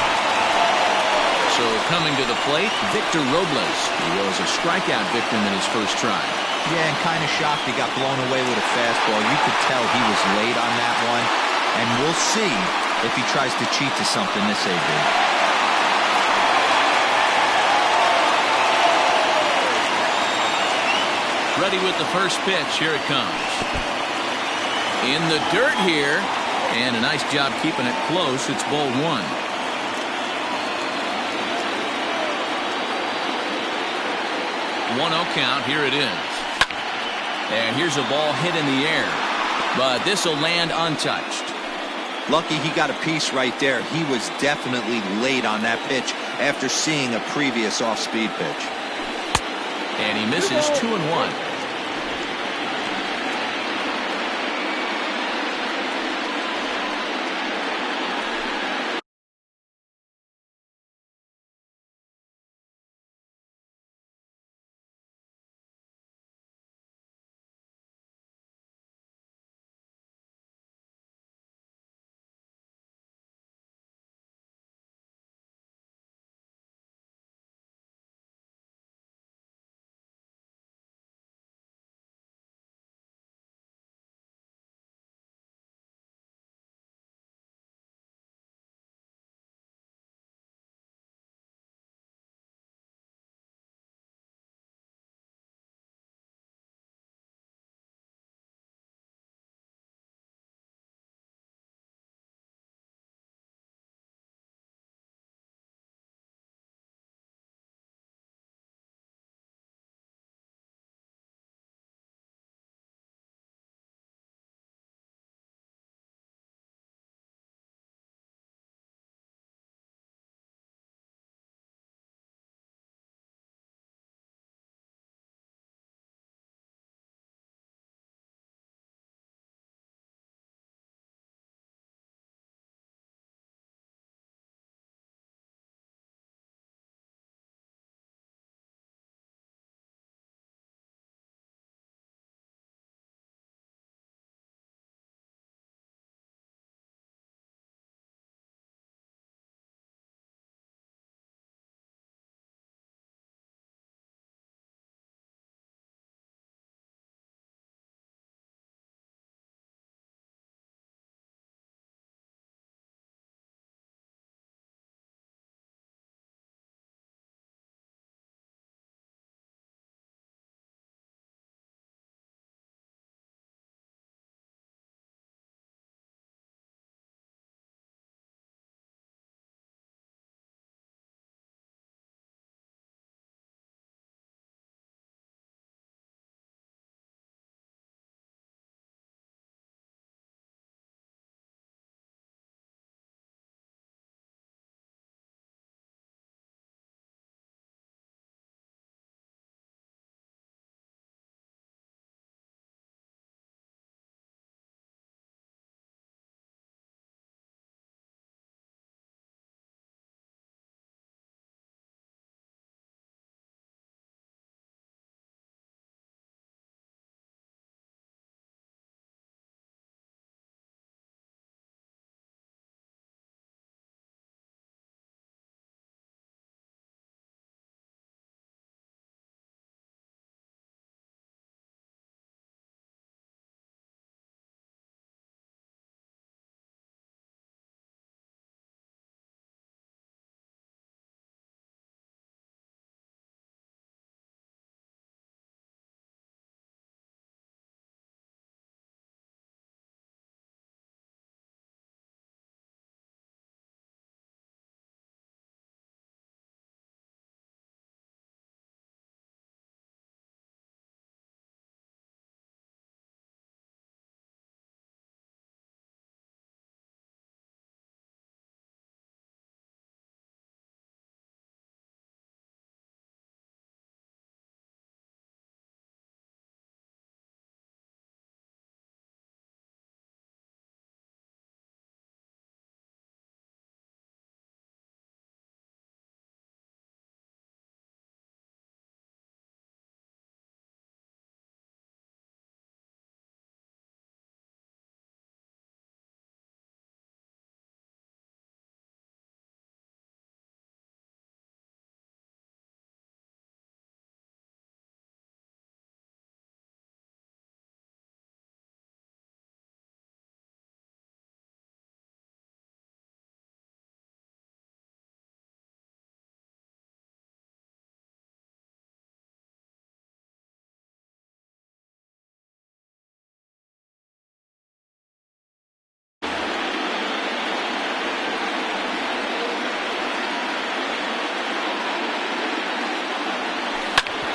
So coming to the plate, Victor Robles. He was a strikeout victim in his first try. Yeah, and kind of shocked he got blown away with a fastball. You could tell he was late on that one. And we'll see if he tries to cheat to something this AB. Ready with the first pitch. Here it comes. In the dirt here. And a nice job keeping it close. It's ball 1. 1-0 count. Here it is. And here's a ball hit in the air. But this will land untouched. Lucky he got a piece right there. He was definitely late on that pitch after seeing a previous off-speed pitch. And he misses 2-1.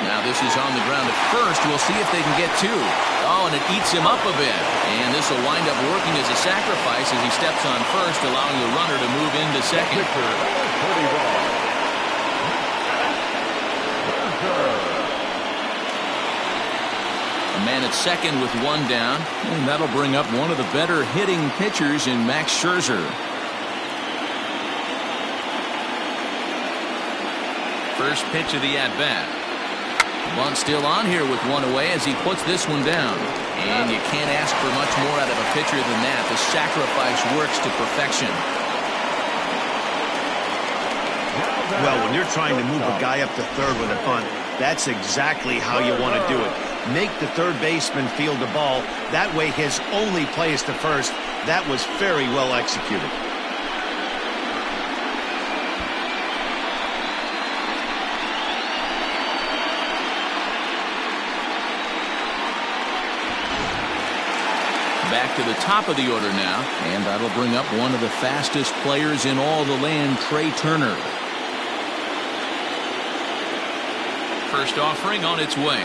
Now this is on the ground at first. We'll see if they can get two. Oh, and it eats him up a bit. And this will wind up working as a sacrifice as he steps on first, allowing the runner to move into second. A man at second with one down. And that'll bring up one of the better hitting pitchers in Max Scherzer. First pitch of the at-bat. Bunt still on here with one away as he puts this one down. And you can't ask for much more out of a pitcher than that. The sacrifice works to perfection. Well, when you're trying to move a guy up to third with a bunt, that's exactly how you want to do it. Make the third baseman field the ball. That way his only play is to first. That was very well executed. Back to the top of the order now, and that'll bring up one of the fastest players in all the land, Trey Turner. First offering on its way.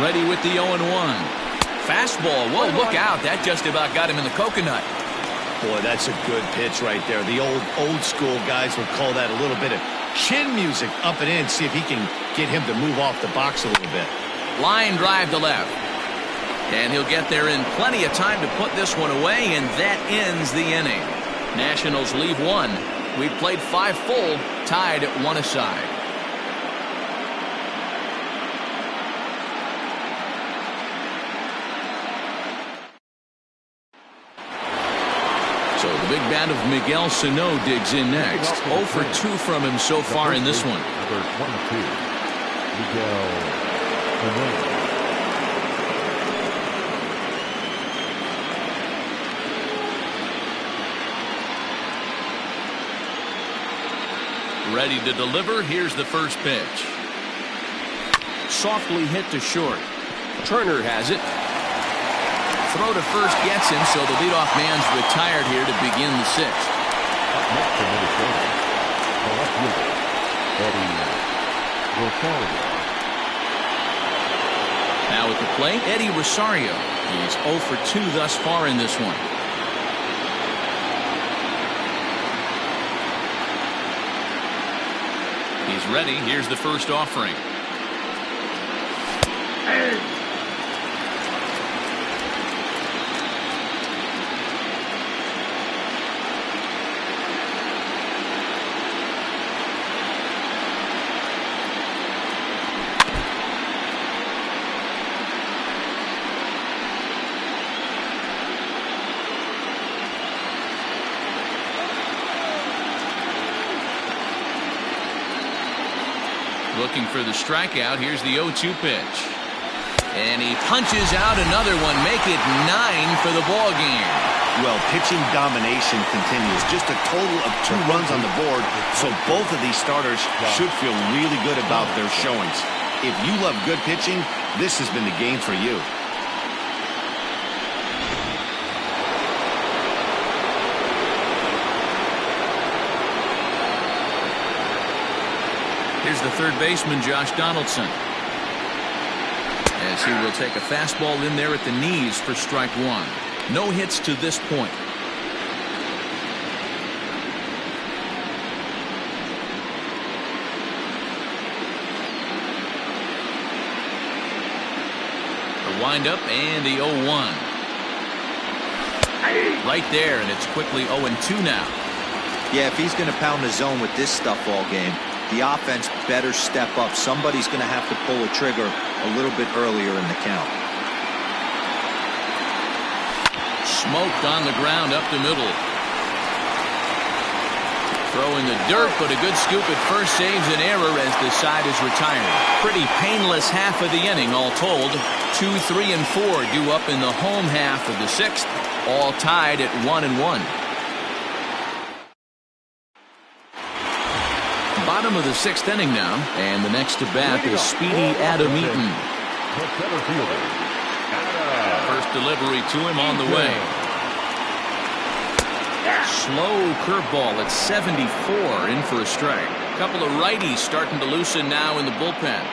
Ready with the 0-1. Fastball. Whoa, look out. That just about got him in the coconut. Boy, that's a good pitch right there. The old school guys would call that a little bit of chin music up and in. See if he can get him to move off the box a little bit. Line drive to left. And he'll get there in plenty of time to put this one away, and that ends the inning. Nationals leave one. We've played 5 full, tied at 1 aside. So the big bat of Miguel Sano digs in next. 0 for 2 from him so far in this one. Number 22, Miguel Sano. Ready to deliver. Here's the first pitch. Softly hit to short. Turner has it. Throw to first gets him, so the leadoff man's retired here to begin the 6th. Up next for Minnesota, the left fielder, Eddie Rosario. Now at the plate, Eddie Rosario. He's 0 for 2 thus far in this one. He's ready. Here's the first offering. Looking for the strikeout. Here's the 0-2 pitch. And he punches out another one. Make it 9 for the ball game. Well, pitching domination continues. Just a total of 2 runs on the board. So both of these starters should feel really good about their showings. If you love good pitching, this has been the game for you. Here's the third baseman, Josh Donaldson. As he will take a fastball in there at the knees for strike 1. No hits to this point. The windup and the 0-1. Right there, and it's quickly 0-2 now. Yeah, if he's going to pound the zone with this stuff all game, the offense better step up. Somebody's going to have to pull a trigger a little bit earlier in the count. Smoked on the ground up the middle. Throw in the dirt, but a good scoop at first saves an error as the side is retired. Pretty painless half of the inning all told. 2, 3, and 4 due up in the home half of the 6th. All tied at 1-1. Bottom of the 6th inning now, and the next to bat is speedy Adam Eaton. The center fielder, Adam. First delivery to him on the way. Slow curveball at 74, in for a strike. A couple of righties starting to loosen now in the bullpen.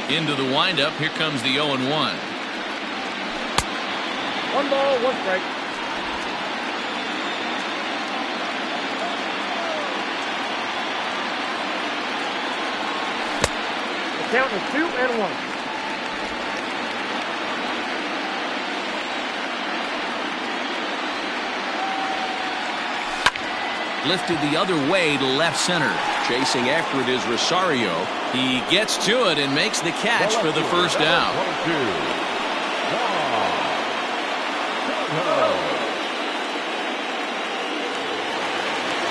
Into the windup. Here comes the 0-1. 1 ball, 1 strike. The count is 2-1. Lifted the other way to left center. Chasing after it is Rosario. He gets to it and makes the catch for the first out.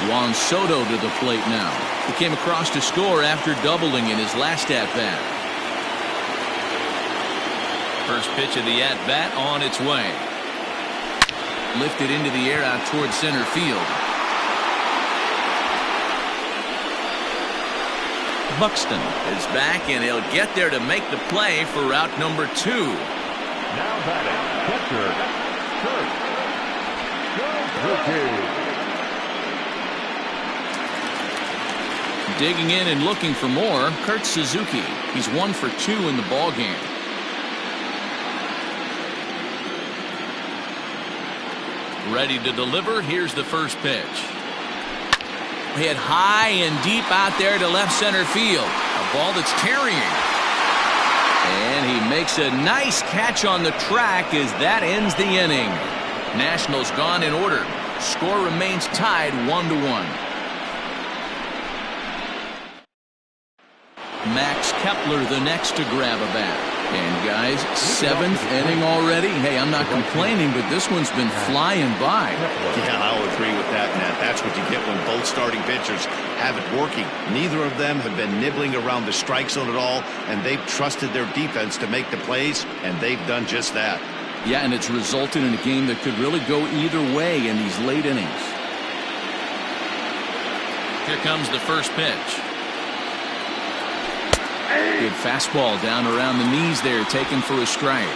Juan Soto to the plate now. He came across to score after doubling in his last at-bat. First pitch of the at-bat on its way. Lifted into the air out towards center field. Buxton is back, and he'll get there to make the play for route number 2. Now batting, catcher, Kurt. Digging in and looking for more, Kurt Suzuki. He's 1 for 2 in the ballgame. Ready to deliver. Here's the first pitch. Hit high and deep out there to left center field. A ball that's carrying. And he makes a nice catch on the track as that ends the inning. Nationals gone in order. Score remains tied 1-1. Max Kepler the next to grab a bat. And guys, 7th inning already. Hey, I'm not complaining, but this one's been flying by. Yeah, I'll agree with that, Matt. That's what you get when both starting pitchers have it working. Neither of them have been nibbling around the strike zone at all, and they've trusted their defense to make the plays, and they've done just that. Yeah, and it's resulted in a game that could really go either way in these late innings. Here comes the first pitch. Good fastball down around the knees there, taken for a strike.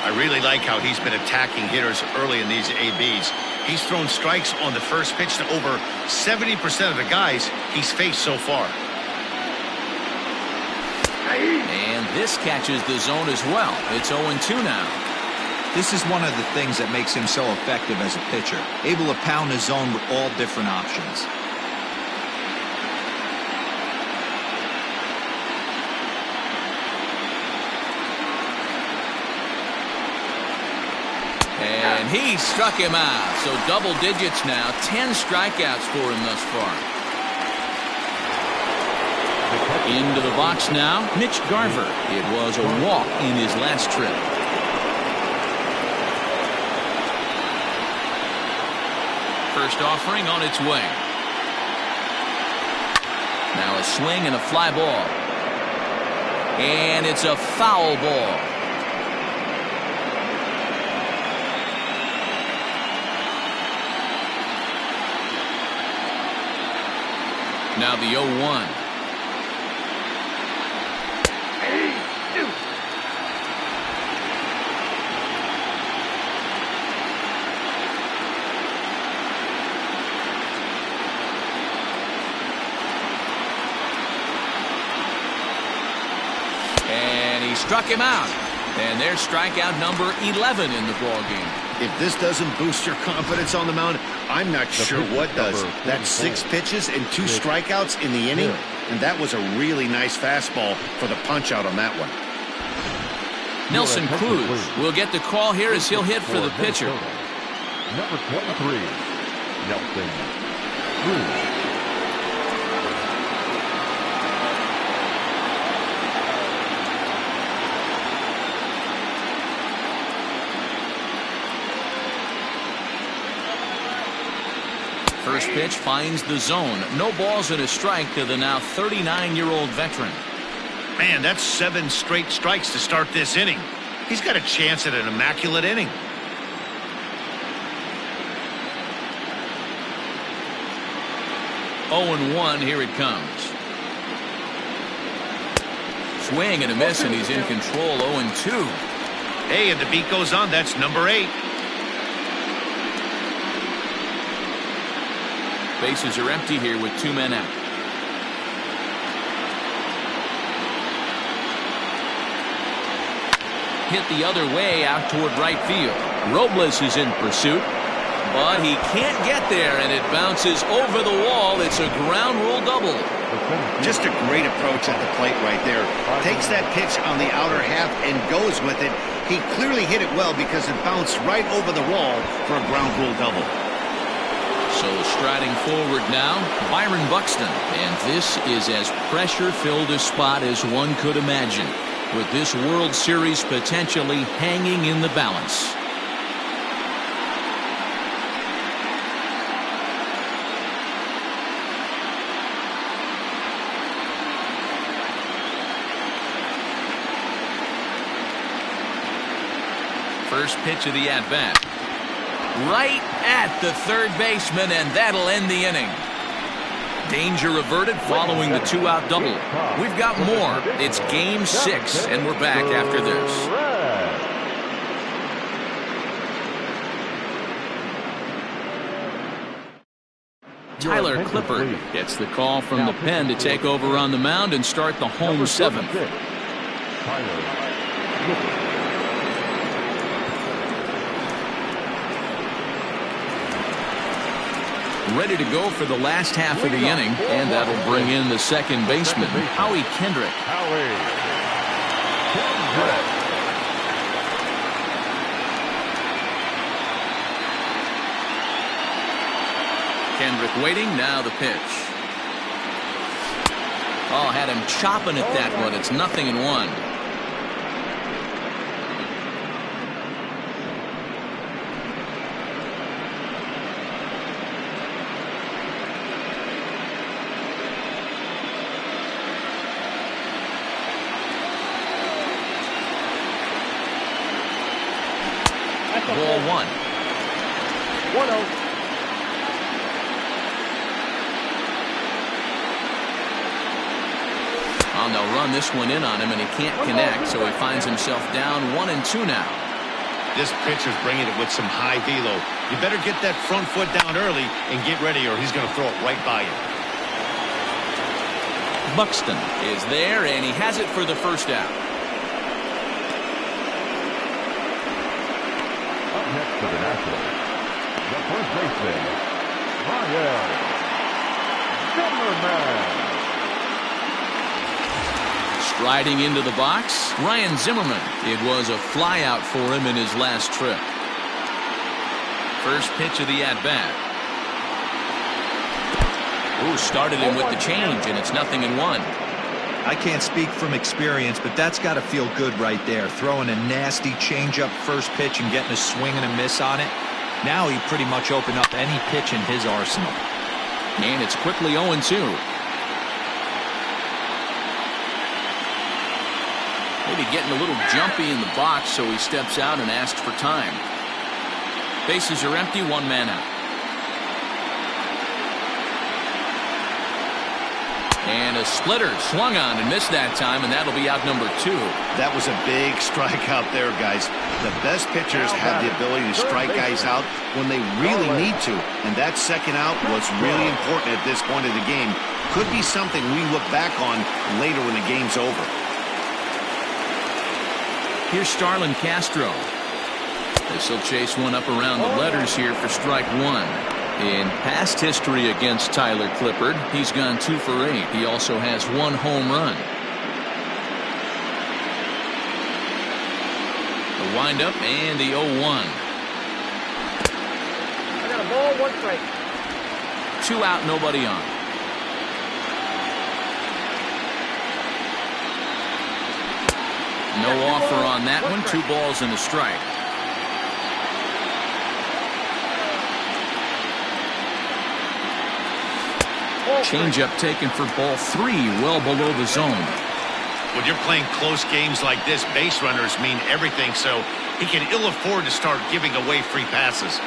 I really like how he's been attacking hitters early in these ABs. He's thrown strikes on the first pitch to over 70% of the guys he's faced so far. And this catches the zone as well. It's 0-2 now. This is one of the things that makes him so effective as a pitcher. Able to pound his zone with all different options. And he struck him out. So double digits now. 10 strikeouts for him thus far. Into the box now, Mitch Garver. It was a walk in his last trip. First offering on its way. Now a swing and a fly ball. And it's a foul ball. Now the 0-1. And he struck him out. And there's strikeout number 11 in the ballgame. If this doesn't boost your confidence on the mound, I'm not sure what does. That's 6 pitches and 2 strikeouts in the inning, and that was a really nice fastball for the punch out on that one. Nelson Cruz will get the call here as he'll hit for the pitcher. Number 23, Nelson Cruz. First pitch finds the zone. No balls and a strike to the now 39-year-old veteran. Man, that's 7 straight strikes to start this inning. He's got a chance at an immaculate inning. Oh, 0-1, here it comes. swing and a miss, and he's in control. 0-2. Hey, and the beat goes on. That's number 8. Bases are empty here with 2 men out. Hit the other way out toward right field. Robles is in pursuit, but he can't get there, and it bounces over the wall. It's a ground rule double. Just a great approach at the plate right there. Takes that pitch on the outer half and goes with it. He clearly hit it well because it bounced right over the wall for a ground rule double. So striding forward now, Byron Buxton. And this is as pressure-filled a spot as one could imagine, with this World Series potentially hanging in the balance. First pitch of the at-bat. Right at the third baseman, and that'll end the inning. Danger averted following the 2-out double. We've got more. It's Game 6, and we're back after this. Tyler Clippard gets the call from the pen to take over on the mound and start the home 7th. Ready to go for the last half of the inning, and that'll bring in the second baseman, Howie Kendrick. Kendrick waiting, now the pitch. Oh, had him chopping at that one. It's 0-1. Ball 1. 1-0. Oh, they'll run this one in on him, and he can't connect, so he finds himself down 1-2 now. This pitcher's bringing it with some high velo. You better get that front foot down early and get ready, or he's going to throw it right by you. Buxton is there, and he has it for the first out. Next to the Nationals, the first baseman, Ryan Zimmerman. Striding into the box, Ryan Zimmerman. It was a flyout for him in his last trip. First pitch of the at-bat. Ooh, started him with the change, and it's 0-1. I can't speak from experience, but that's got to feel good right there. Throwing a nasty changeup first pitch and getting a swing and a miss on it. Now he pretty much opened up any pitch in his arsenal. And it's quickly 0-2. Maybe getting a little jumpy in the box, so he steps out and asks for time. Bases are empty, 1 man out. And a splitter swung on and missed that time, and that'll be out number 2. That was a big strikeout there, guys. The best pitchers have the ability to strike guys out when they really need to, and that second out was really important at this point of the game. Could be something we look back on later when the game's over. Here's Starlin Castro. This will chase one up around the letters here for strike 1. In past history against Tyler Clippard, he's gone 2 for 8. He also has 1 home run. The windup and the 0-1. I got a ball, 1 strike. 2 out, nobody on. No offer on that one. 2 balls and a strike. Changeup taken for ball 3, well below the zone. When you're playing close games like this, base runners mean everything, so he can ill afford to start giving away free passes.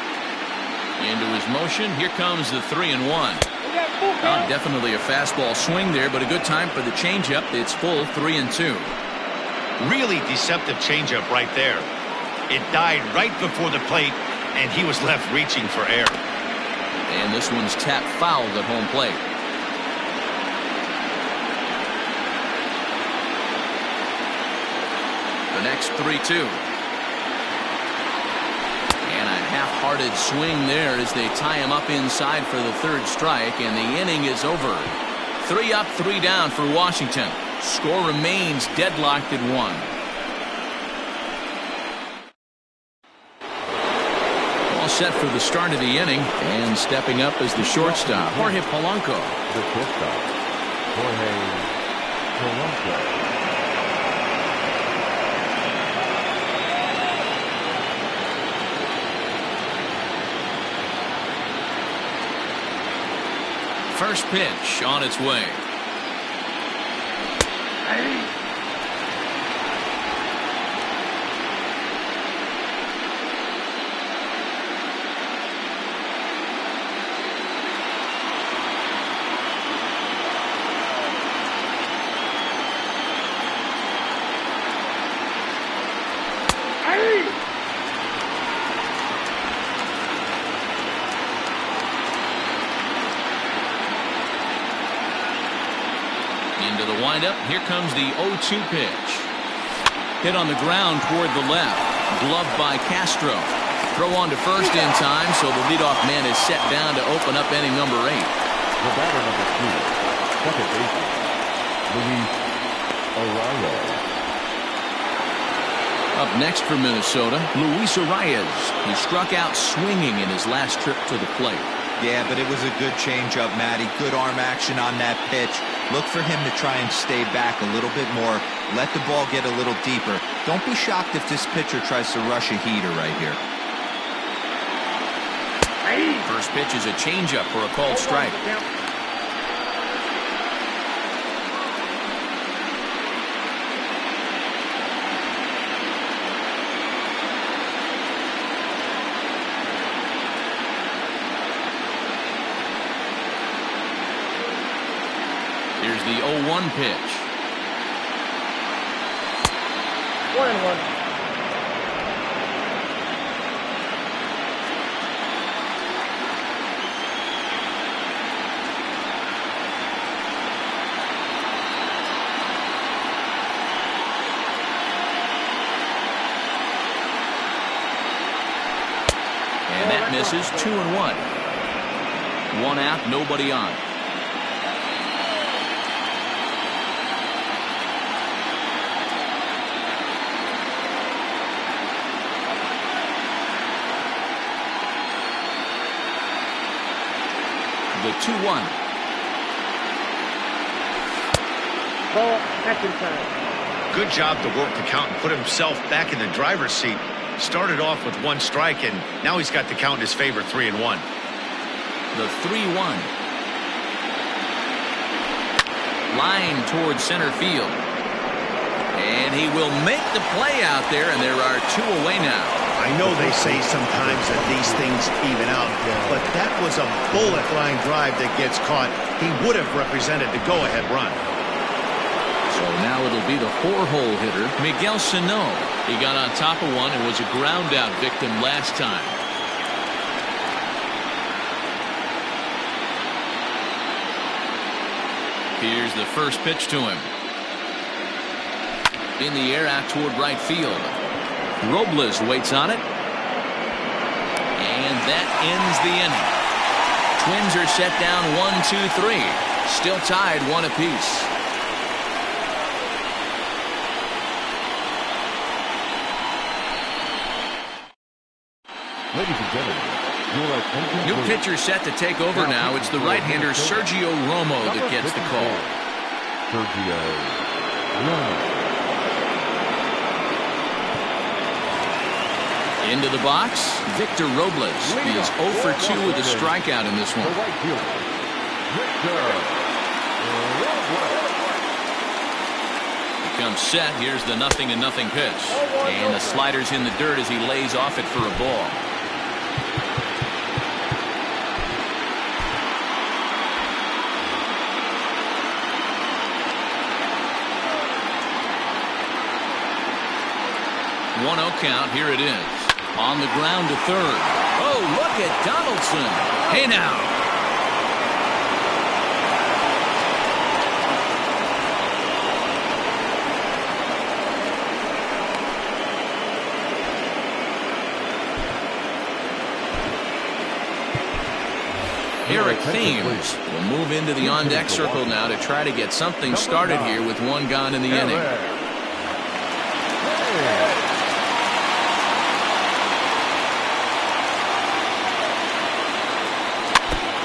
Into his motion, here comes the 3-1. Definitely a fastball swing there, but a good time for the changeup. It's full 3-2. Really deceptive changeup right there. It died right before the plate, and he was left reaching for air. And this one's tapped fouled at home plate. The next 3-2. And a half-hearted swing there as they tie him up inside for the third strike, and the inning is over. 3 up, 3 down for Washington. Score remains deadlocked at 1. All set for the start of the inning, and stepping up is the shortstop, Jorge Polanco. The shortstop, Jorge Polanco. First pitch on its way. Into the windup. Here comes the 0-2 pitch. Hit on the ground toward the left. Gloved by Castro. Throw on to first in time, so the leadoff man is set down to open up inning number 8. The batter number 2, second baseman, Luis Arraez. Up next for Minnesota, Luis Arraez. He struck out swinging in his last trip to the plate. Yeah, but it was a good changeup, Matty. Good arm action on that pitch. Look for him to try and stay back a little bit more. Let the ball get a little deeper. Don't be shocked if this pitcher tries to rush a heater right here. First pitch is a changeup for a called strike. Here's the 0-1 pitch. 1-1. And that misses. 2-1. 1 out, nobody on. The 2-1. Ball, action time. Good job to work the count and put himself back in the driver's seat. Started off with 1 strike, and now he's got the count in his favor, 3-1. The 3-1. Line towards center field. And he will make the play out there, and there are 2 away now. I know they say sometimes that these things even out, but that was a bullet line drive that gets caught. He would have represented the go-ahead run. So now it'll be the 4-hole hitter, Miguel Sano. He got on top of one and was a ground-out victim last time. Here's the first pitch to him. In the air out toward right field. Robles waits on it. And that ends the inning. Twins are set down 1-2-3. Still tied 1 apiece. Ladies and gentlemen, your attention. New pitcher set to take over now. It's the right-hander Sergio Romo that gets the call. Sergio Romo. Into the box, Victor Robles. He's 0 for 2 with a strikeout in this one. The right fielder, Victor Robles. He comes set. Here's the 0-0 pitch. And the slider's in the dirt as he lays off it for a ball. 1-0 count. Here it is. On the ground to third. Oh, look at Donaldson. Hey now. Eric Thames will move into the on-deck circle now to try to get something started here with one gone in the inning.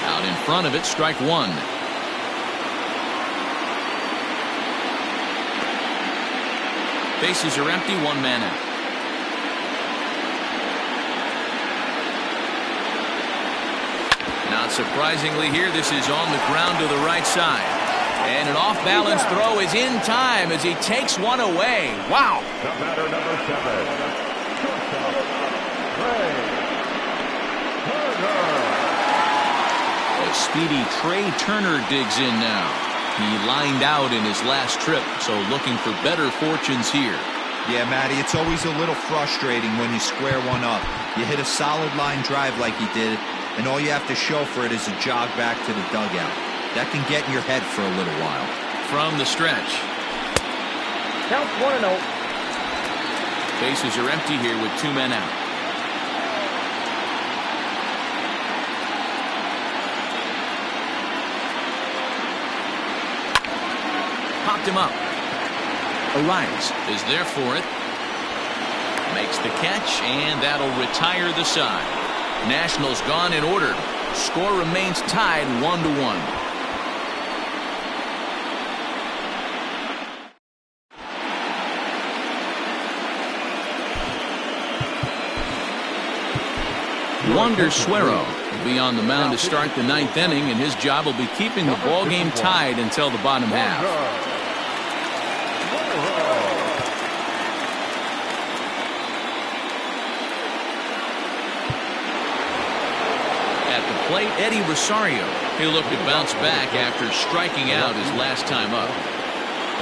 Out in front of it, strike one. Bases are empty, one man out. Not surprisingly here, this is on the ground to the right side. And an off-balance throw is in time as he takes one away. Wow. The batter, number 7. Shortstop, Trey Turner. The speedy Trey Turner digs in now. He lined out in his last trip, so looking for better fortunes here. Yeah, Matty, it's always a little frustrating when you square one up. You hit a solid line drive like he did, and all you have to show for it is a jog back to the dugout. That can get in your head for a little while. From the stretch. Count 1-0. Bases are empty here with two men out. Popped him up. Arias is there for it. Makes the catch, and that'll retire the side. Nationals gone in order. Score remains tied 1-1. Wander Suero will be on the mound to start the ninth inning, and his job will be keeping the ball game tied until the bottom half. At the plate, Eddie Rosario. He'll look to bounce back after striking out his last time up.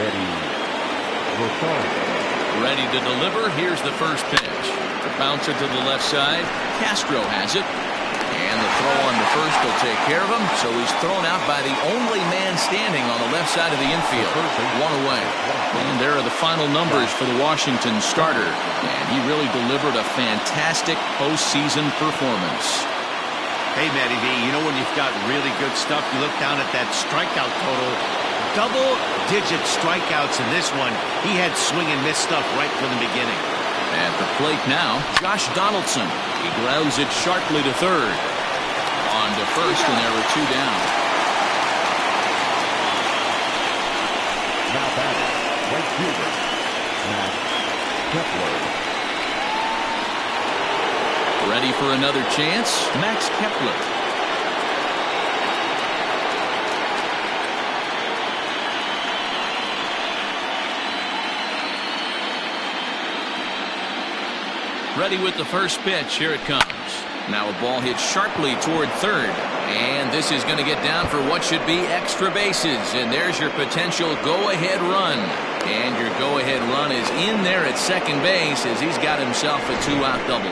Eddie Rosario. Ready to deliver. Here's the first pitch. The bouncer to the left side. Castro has it. And the throw on the first will take care of him. So he's thrown out by the only man standing on the left side of the infield. One away. And there are the final numbers for the Washington starter. And he really delivered a fantastic postseason performance. Hey, Matty V, you know when you've got really good stuff, you look down at that strikeout total. Double-digit strikeouts in this one. He had swing and miss stuff right from the beginning. At the plate now, Josh Donaldson. He grounds it sharply to third. On to first, and there are two down. Now batting, right fielder, Matt Kepler. Ready for another chance, Max Kepler. Ready with the first pitch. Here it comes. Now a ball hit sharply toward third. And this is going to get down for what should be extra bases. And there's your potential go-ahead run. And your go-ahead run is in there at second base as he's got himself a two-out double.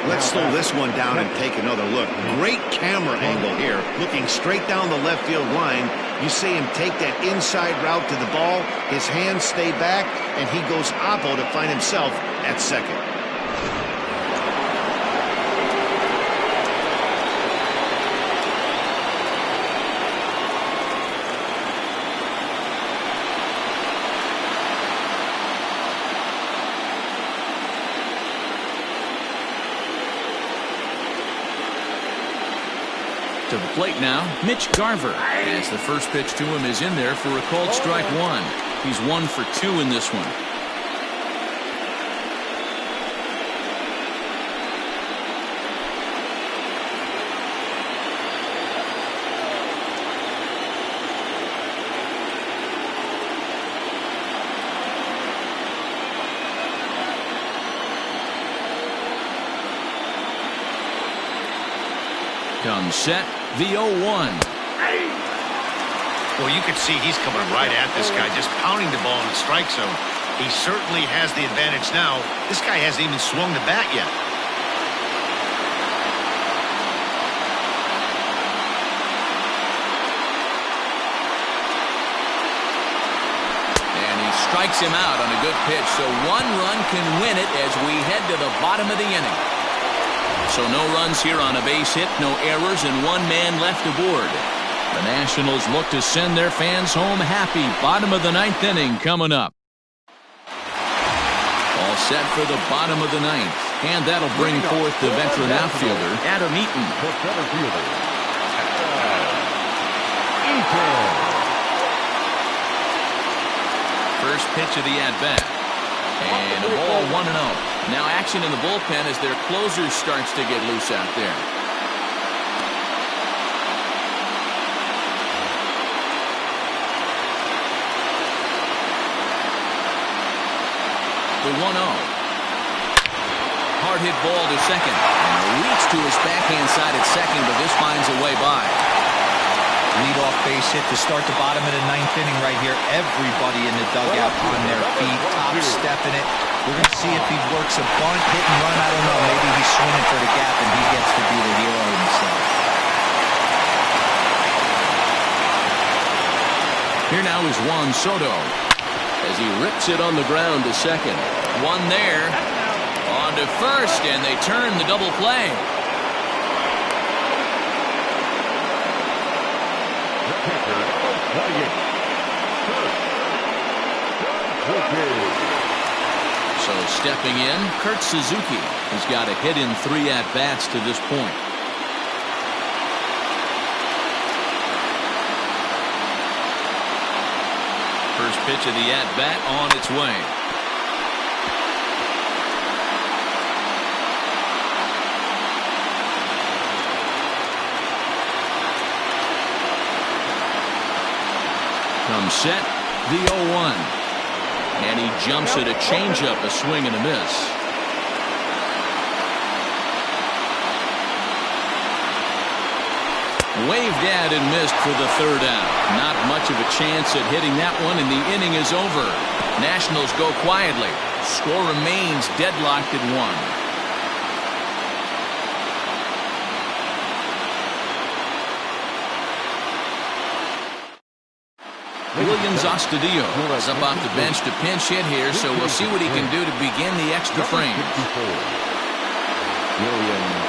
Let's slow this one down and take another look. Great camera angle here. Looking straight down the left field line. You see him take that inside route to the ball. His hands stay back, and he goes oppo to find himself at second. To the plate now, Mitch Garver, as the first pitch to him is in there for a called strike one. He's 1 for 2 in this one. Comes set, the 0-1. Well, you can see he's coming right at this guy, just pounding the ball in the strike zone. He certainly has the advantage now. This guy hasn't even swung the bat yet. And he strikes him out on a good pitch, so one run can win it as we head to the bottom of the inning. So no runs here on a base hit, no errors, and one man left aboard. The Nationals look to send their fans home happy. Bottom of the ninth inning coming up. All set for the bottom of the ninth. And that'll bring forth the veteran outfielder, Adam Eaton. The center fielder, Eaton. First pitch of the at-bat. And a ball 1-0. Now action in the bullpen as their closer starts to get loose out there. The 1-0. Hard hit ball to second. And reach to his backhand side at second, but this finds a way by. Leadoff base hit to start the bottom of the ninth inning right here. Everybody in the dugout on their feet, top stepping it. We're going to see if he works a bunt, hit and run. I don't know. Maybe he's swinging for the gap and he gets to be the hero himself. Here now is Juan Soto as he rips it on the ground to second. One there. On to first, and they turn the double play. So stepping in, Kurt Suzuki has got a hit in 3 at-bats to this point. First pitch of the at-bat on its way. Comes set, the 0-1. And he jumps at a changeup, a swing and a miss. Waved at and missed for the third out. Not much of a chance at hitting that one, and the inning is over. Nationals go quietly. Score remains deadlocked at 1. Williams Astudillo is up off the bench to pinch hit here, so we'll see what he can do to begin the extra frame. Williams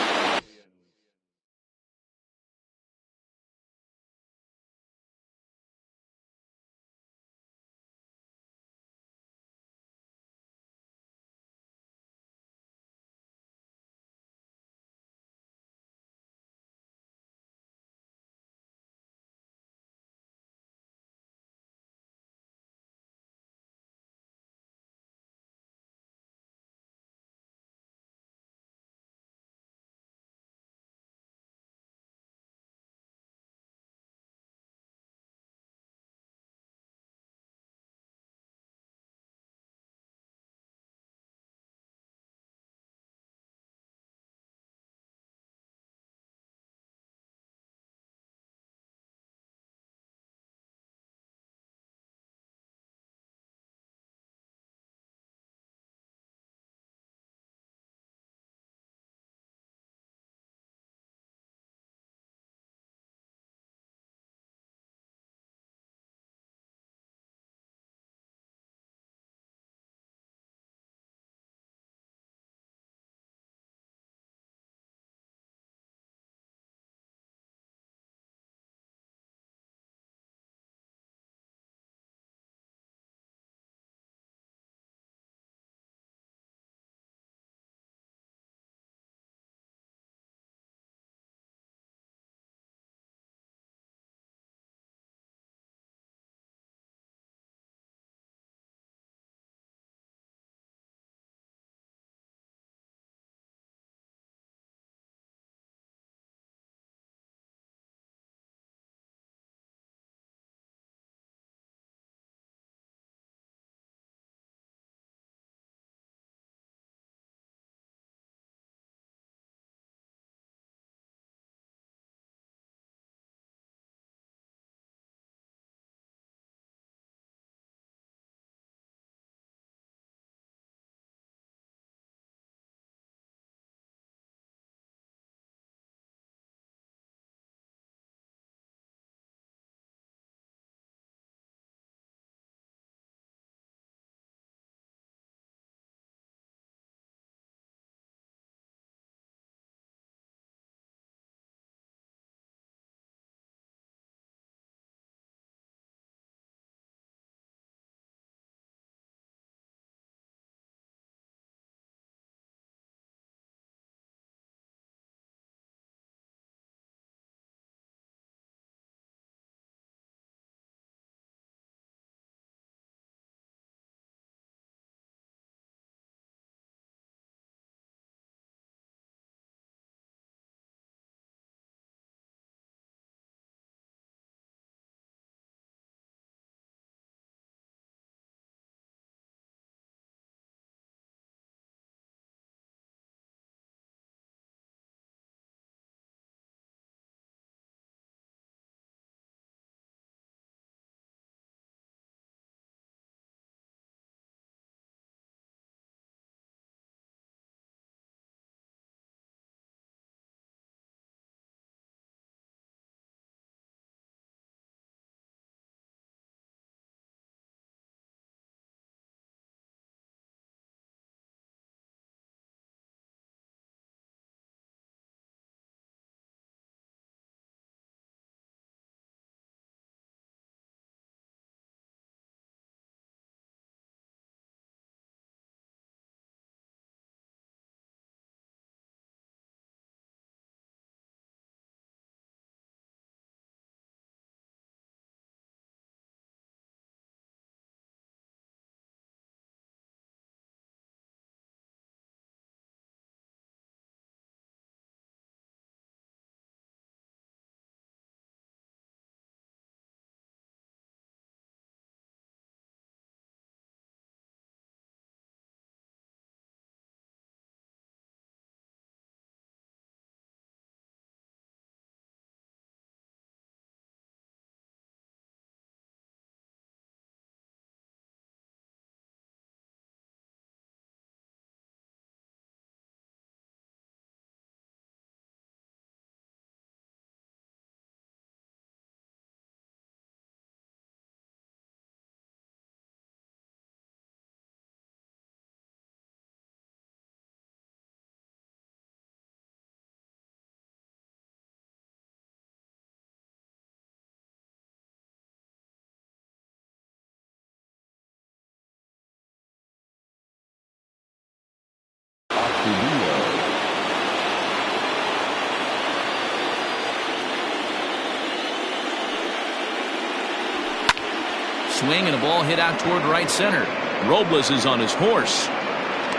Swing and a ball hit out toward right center. Robles is on his horse.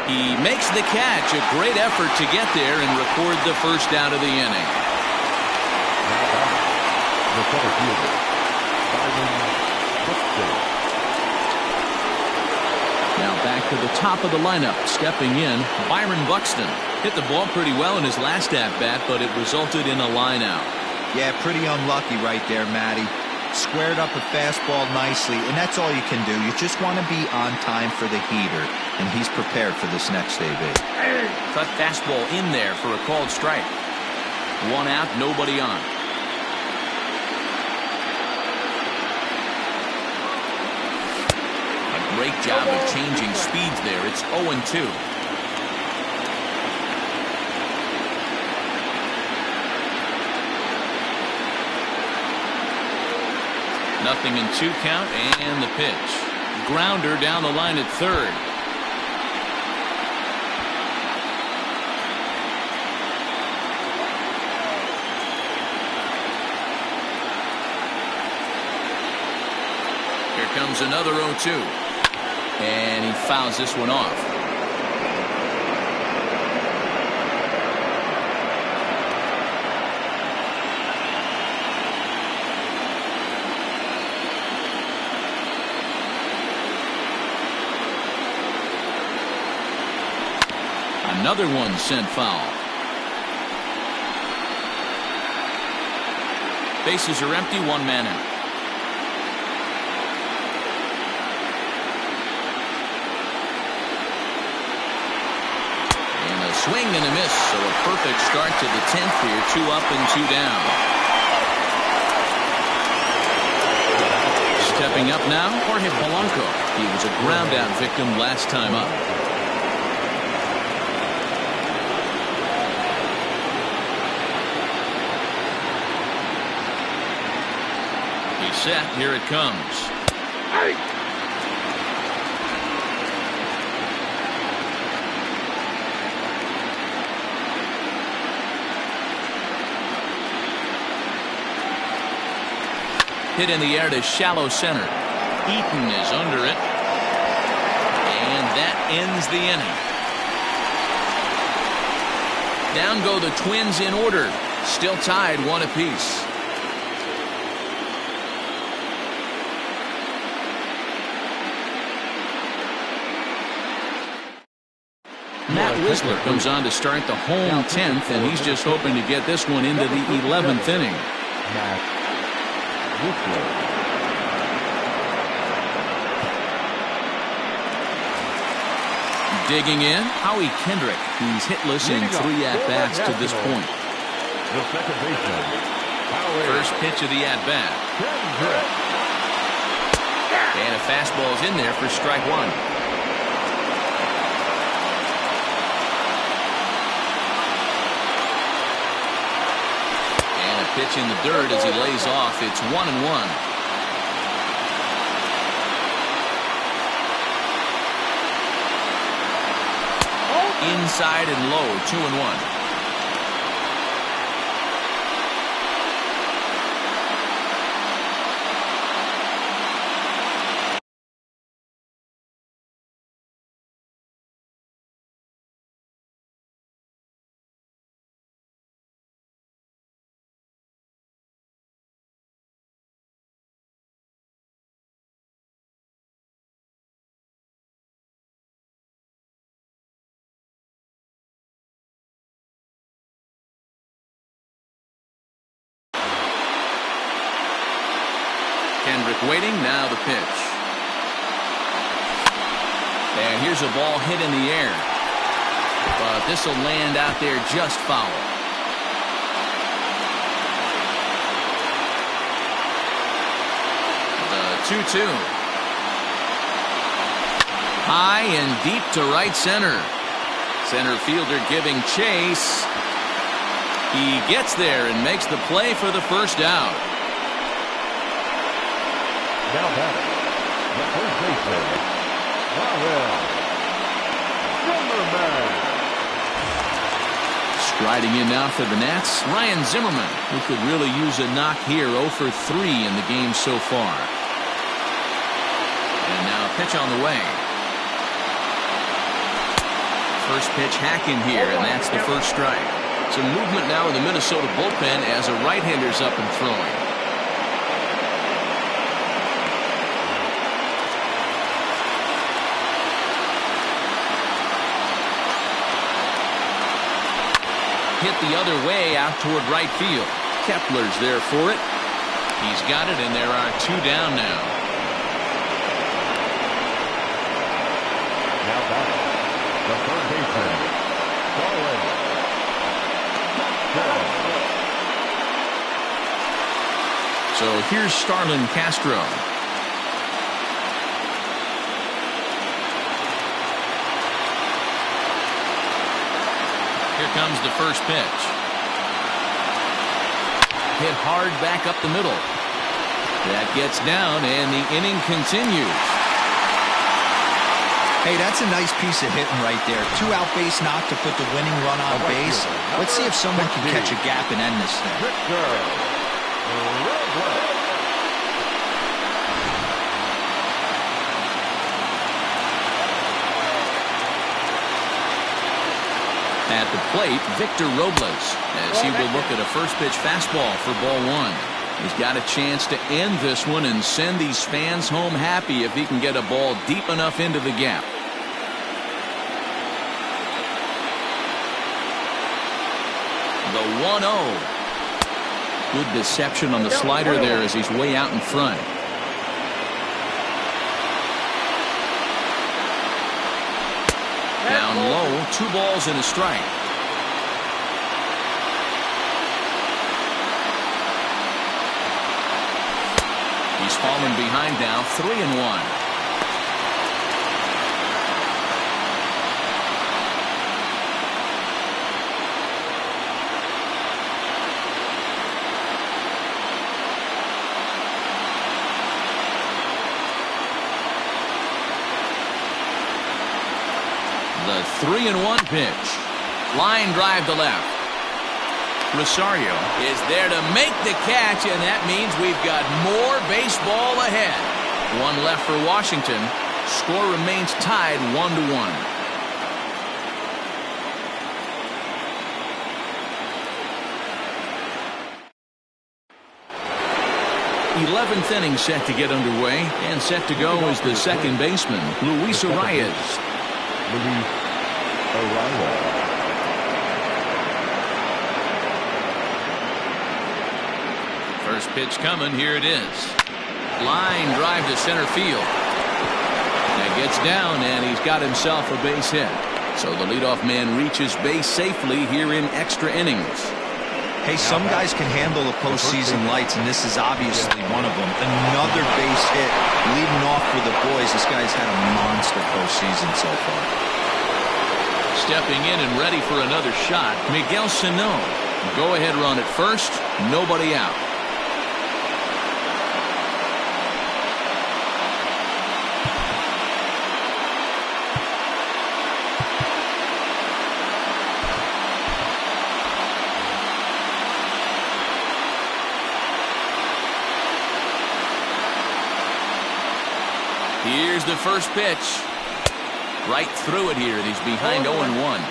He makes the catch. A great effort to get there and record the first out of the inning. Now back to the top of the lineup. Stepping in, Byron Buxton. Hit the ball pretty well in his last at-bat, but it resulted in a line out. Yeah, pretty unlucky right there, Matty. Squared up a fastball nicely, and that's all you can do. You just want to be on time for the heater, and he's prepared for this next AB. Cut fastball in there for a called strike. 1 out, nobody on. A great job of changing speeds there. It's 0-2. Nothing in 2 count, and the pitch. Grounder down the line at third. Here comes another 0-2. And he fouls this one off. Another one sent foul. Bases are empty, 1 man out. And a swing and a miss, so a perfect start to the 10th here. 2 up and 2 down. Stepping up now, Jorge Polanco. He was a ground out victim last time up. Set. Here it comes. Hit in the air to shallow center. Eaton is under it. And that ends the inning. Down go the Twins in order. Still tied 1 apiece. Matt Wisler comes on to start the home 10th, and he's just hoping to get this one into the 11th inning. Digging in, Howie Kendrick. He's hitless in 3 at-bats to this point. First pitch of the at-bat. And a fastball's in there for strike 1. Pitch in the dirt as he lays off. It's 1-1. Inside and low. 2-1. Kendrick waiting. Now the pitch. And here's a ball hit in the air. But this will land out there just foul. The 2-2. High and deep to right center. Center fielder giving chase. He gets there and makes the play for the first out. Now batting, the first baseman, Zimmerman. Striding in now for the Nats, Ryan Zimmerman, who could really use a knock here. 0 for 3 in the game so far. Pitch on the way. First pitch hacking here, and that's the first strike. Some movement now in the Minnesota bullpen as a right-hander's up and throwing. Hit the other way out toward right field. Kepler's there for it. He's got it, and there are 2 down now. Now batting, the third baseman, Darwin. So here's Starlin Castro. Here comes the first pitch. Hit hard back up the middle. That gets down, and the inning continues. Hey, that's a nice piece of hitting right there. 2-out base knock to put the winning run on base. Let's see if someone can catch a gap and end this thing. At the plate, Victor Robles, as he will look at a first pitch fastball for ball 1. He's got a chance to end this one and send these fans home happy if he can get a ball deep enough into the gap. The 1-0. Good deception on the slider there as he's way out in front. Down low, 2 balls and a strike. He's fallen behind now, 3-1. The 3-1 pitch. Line drive to left. Rosario is there to make the catch, and that means we've got more baseball ahead. 1 left for Washington. Score remains tied 1-1. 11th inning set to get underway, and set to go is the second baseman, Luis Arias. First pitch coming. Here it is. Line drive to center field. That gets down, and he's got himself a base hit. So the leadoff man reaches base safely here in extra innings. Hey, some guys can handle the postseason lights, and this is obviously one of them. Another base hit leading off for the boys. This guy's had a monster postseason so far. Stepping in and ready for another shot, Miguel Sano. Go-ahead run at first, nobody out. Here's the first pitch. Right through it here, and he's behind 0-1.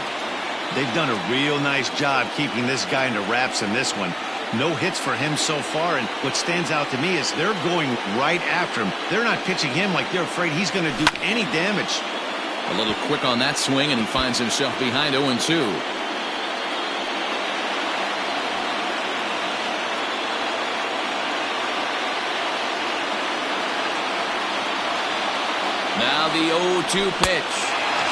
They've done a real nice job keeping this guy into wraps in this one. No hits for him so far, and what stands out to me is they're going right after him. They're not pitching him like they're afraid he's going to do any damage. A little quick on that swing, and he finds himself behind 0-2. Now the 0-2 pitch.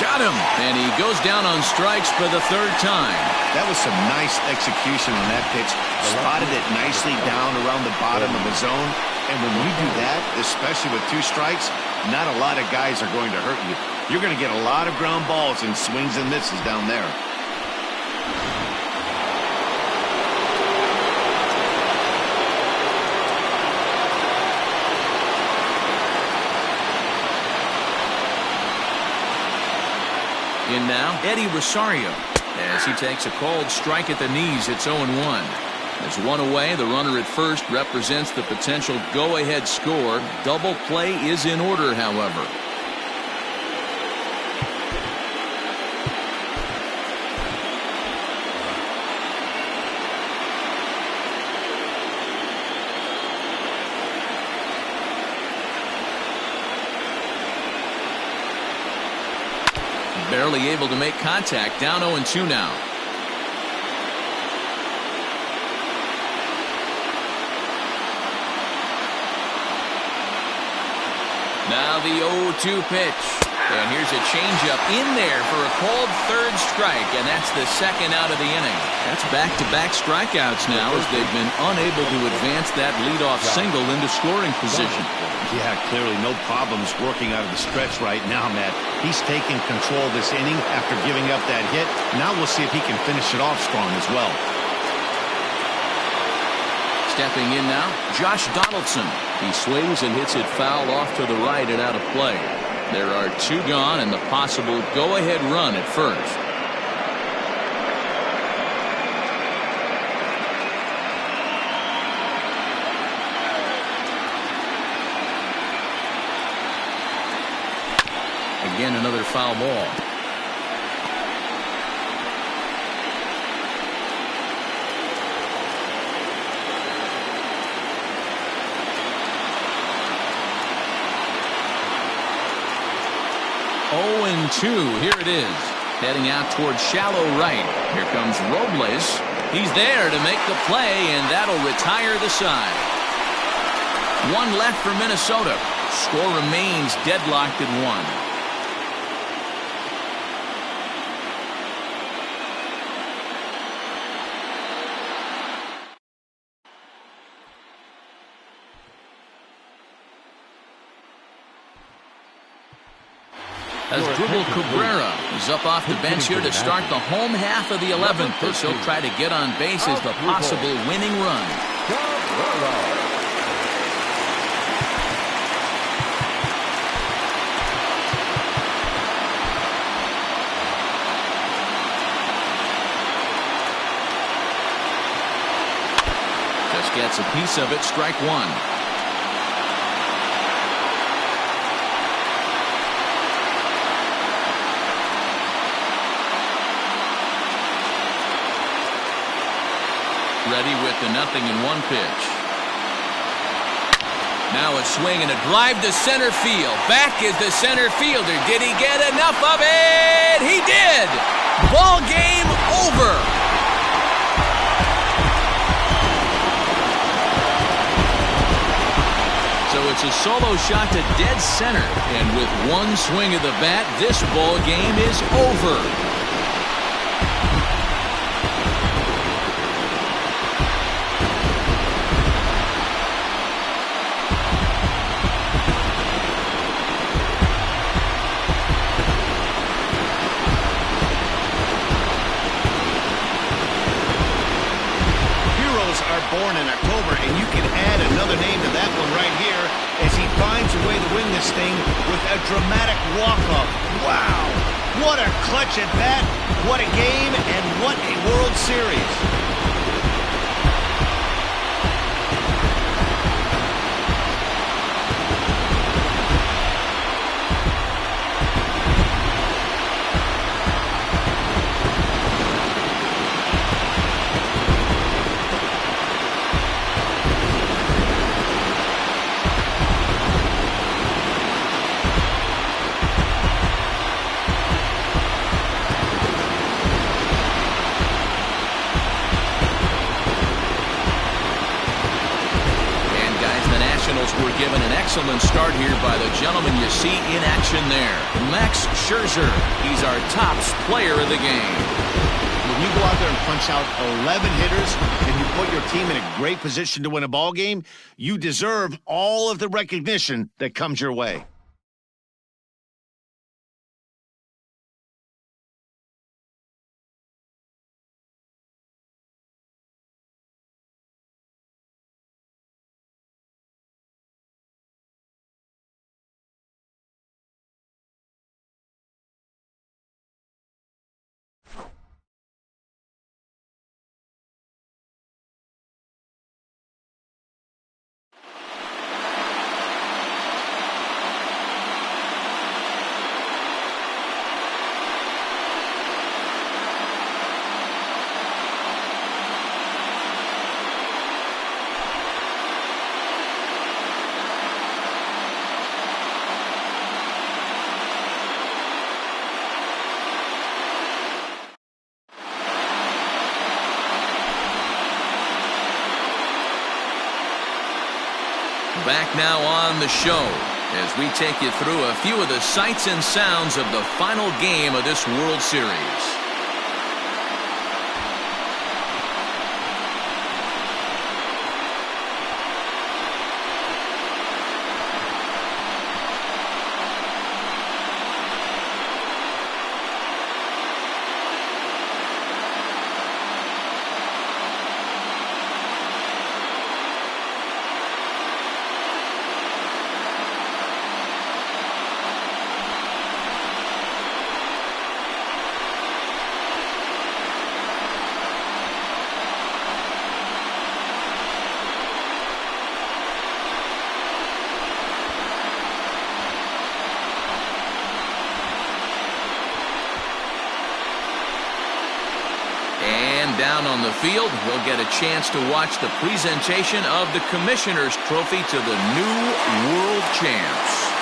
Got him. And he goes down on strikes for the 3rd time. That was some nice execution on that pitch. Spotted it nicely down around the bottom of the zone. And when you do that, especially with 2 strikes, not a lot of guys are going to hurt you. You're going to get a lot of ground balls and swings and misses down there. In now, Eddie Rosario, as he takes a called strike at the knees. It's 0-1. There's 1 away. The runner at first represents the potential go-ahead score. Double play is in order, however. Barely able to make contact. Down 0-2 now. Now the 0-2 pitch. And here's a changeup in there for a called third strike, and that's the second out of the inning. That's back-to-back strikeouts now as they've been unable to advance that leadoff single into scoring position. Yeah, clearly no problems working out of the stretch right now, Matt. He's taking control this inning after giving up that hit. Now we'll see if he can finish it off strong as well. Stepping in now, Josh Donaldson. He swings and hits it foul off to the right and out of play. There are 2 gone and the possible go-ahead run at first. Again, another foul ball. And 2. Here it is. Heading out towards shallow right. Here comes Robles. He's there to make the play, and that'll retire the side. 1 left for Minnesota. Score remains deadlocked at 1. As Dribble Cabrera is up off the bench here to start the home half of the 11th as he'll try to get on base as the possible winning run. Just gets a piece of it, strike 1. Ready with the 0-1 pitch. Now a swing and a drive to center field. Back is the center fielder. Did he get enough of it? He did. Ball game over. So it's a solo shot to dead center. And with 1 swing of the bat, this ball game is over. Born in October, and you can add another name to that one right here as he finds a way to win this thing with a dramatic walk-off. Wow! What a clutch at bat, what a game, and what a World Series. Were given an excellent start here by the gentleman you see in action there, Max Scherzer. He's our top player of the game. When you go out there and punch out 11 hitters and you put your team in a great position to win a ball game, you deserve all of the recognition that comes your way. Back now on the show as we take you through a few of the sights and sounds of the final game of this World Series. Down on the field, we'll get a chance to watch the presentation of the Commissioner's Trophy to the new World Champs.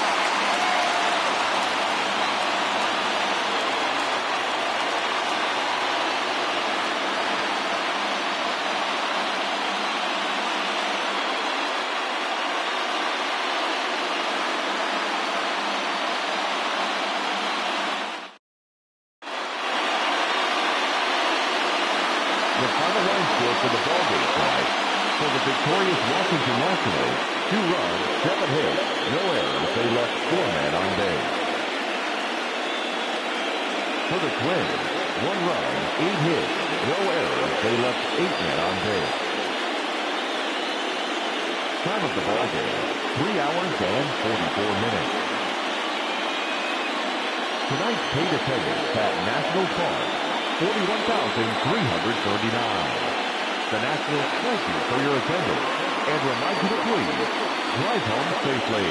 The final line score for the ballgame tonight for the victorious Washington Nationals: 2 runs, 7 hits, no errors. They left 4 men on base. For the Twins, 1 run, 8 hits, no errors. They left 8 men on base. Time of the ballgame: 3 hours and 44 minutes. Tonight's paid attendance at National Park: 41,339. The Nationals thank you for your attendance and remind you to please drive home safely.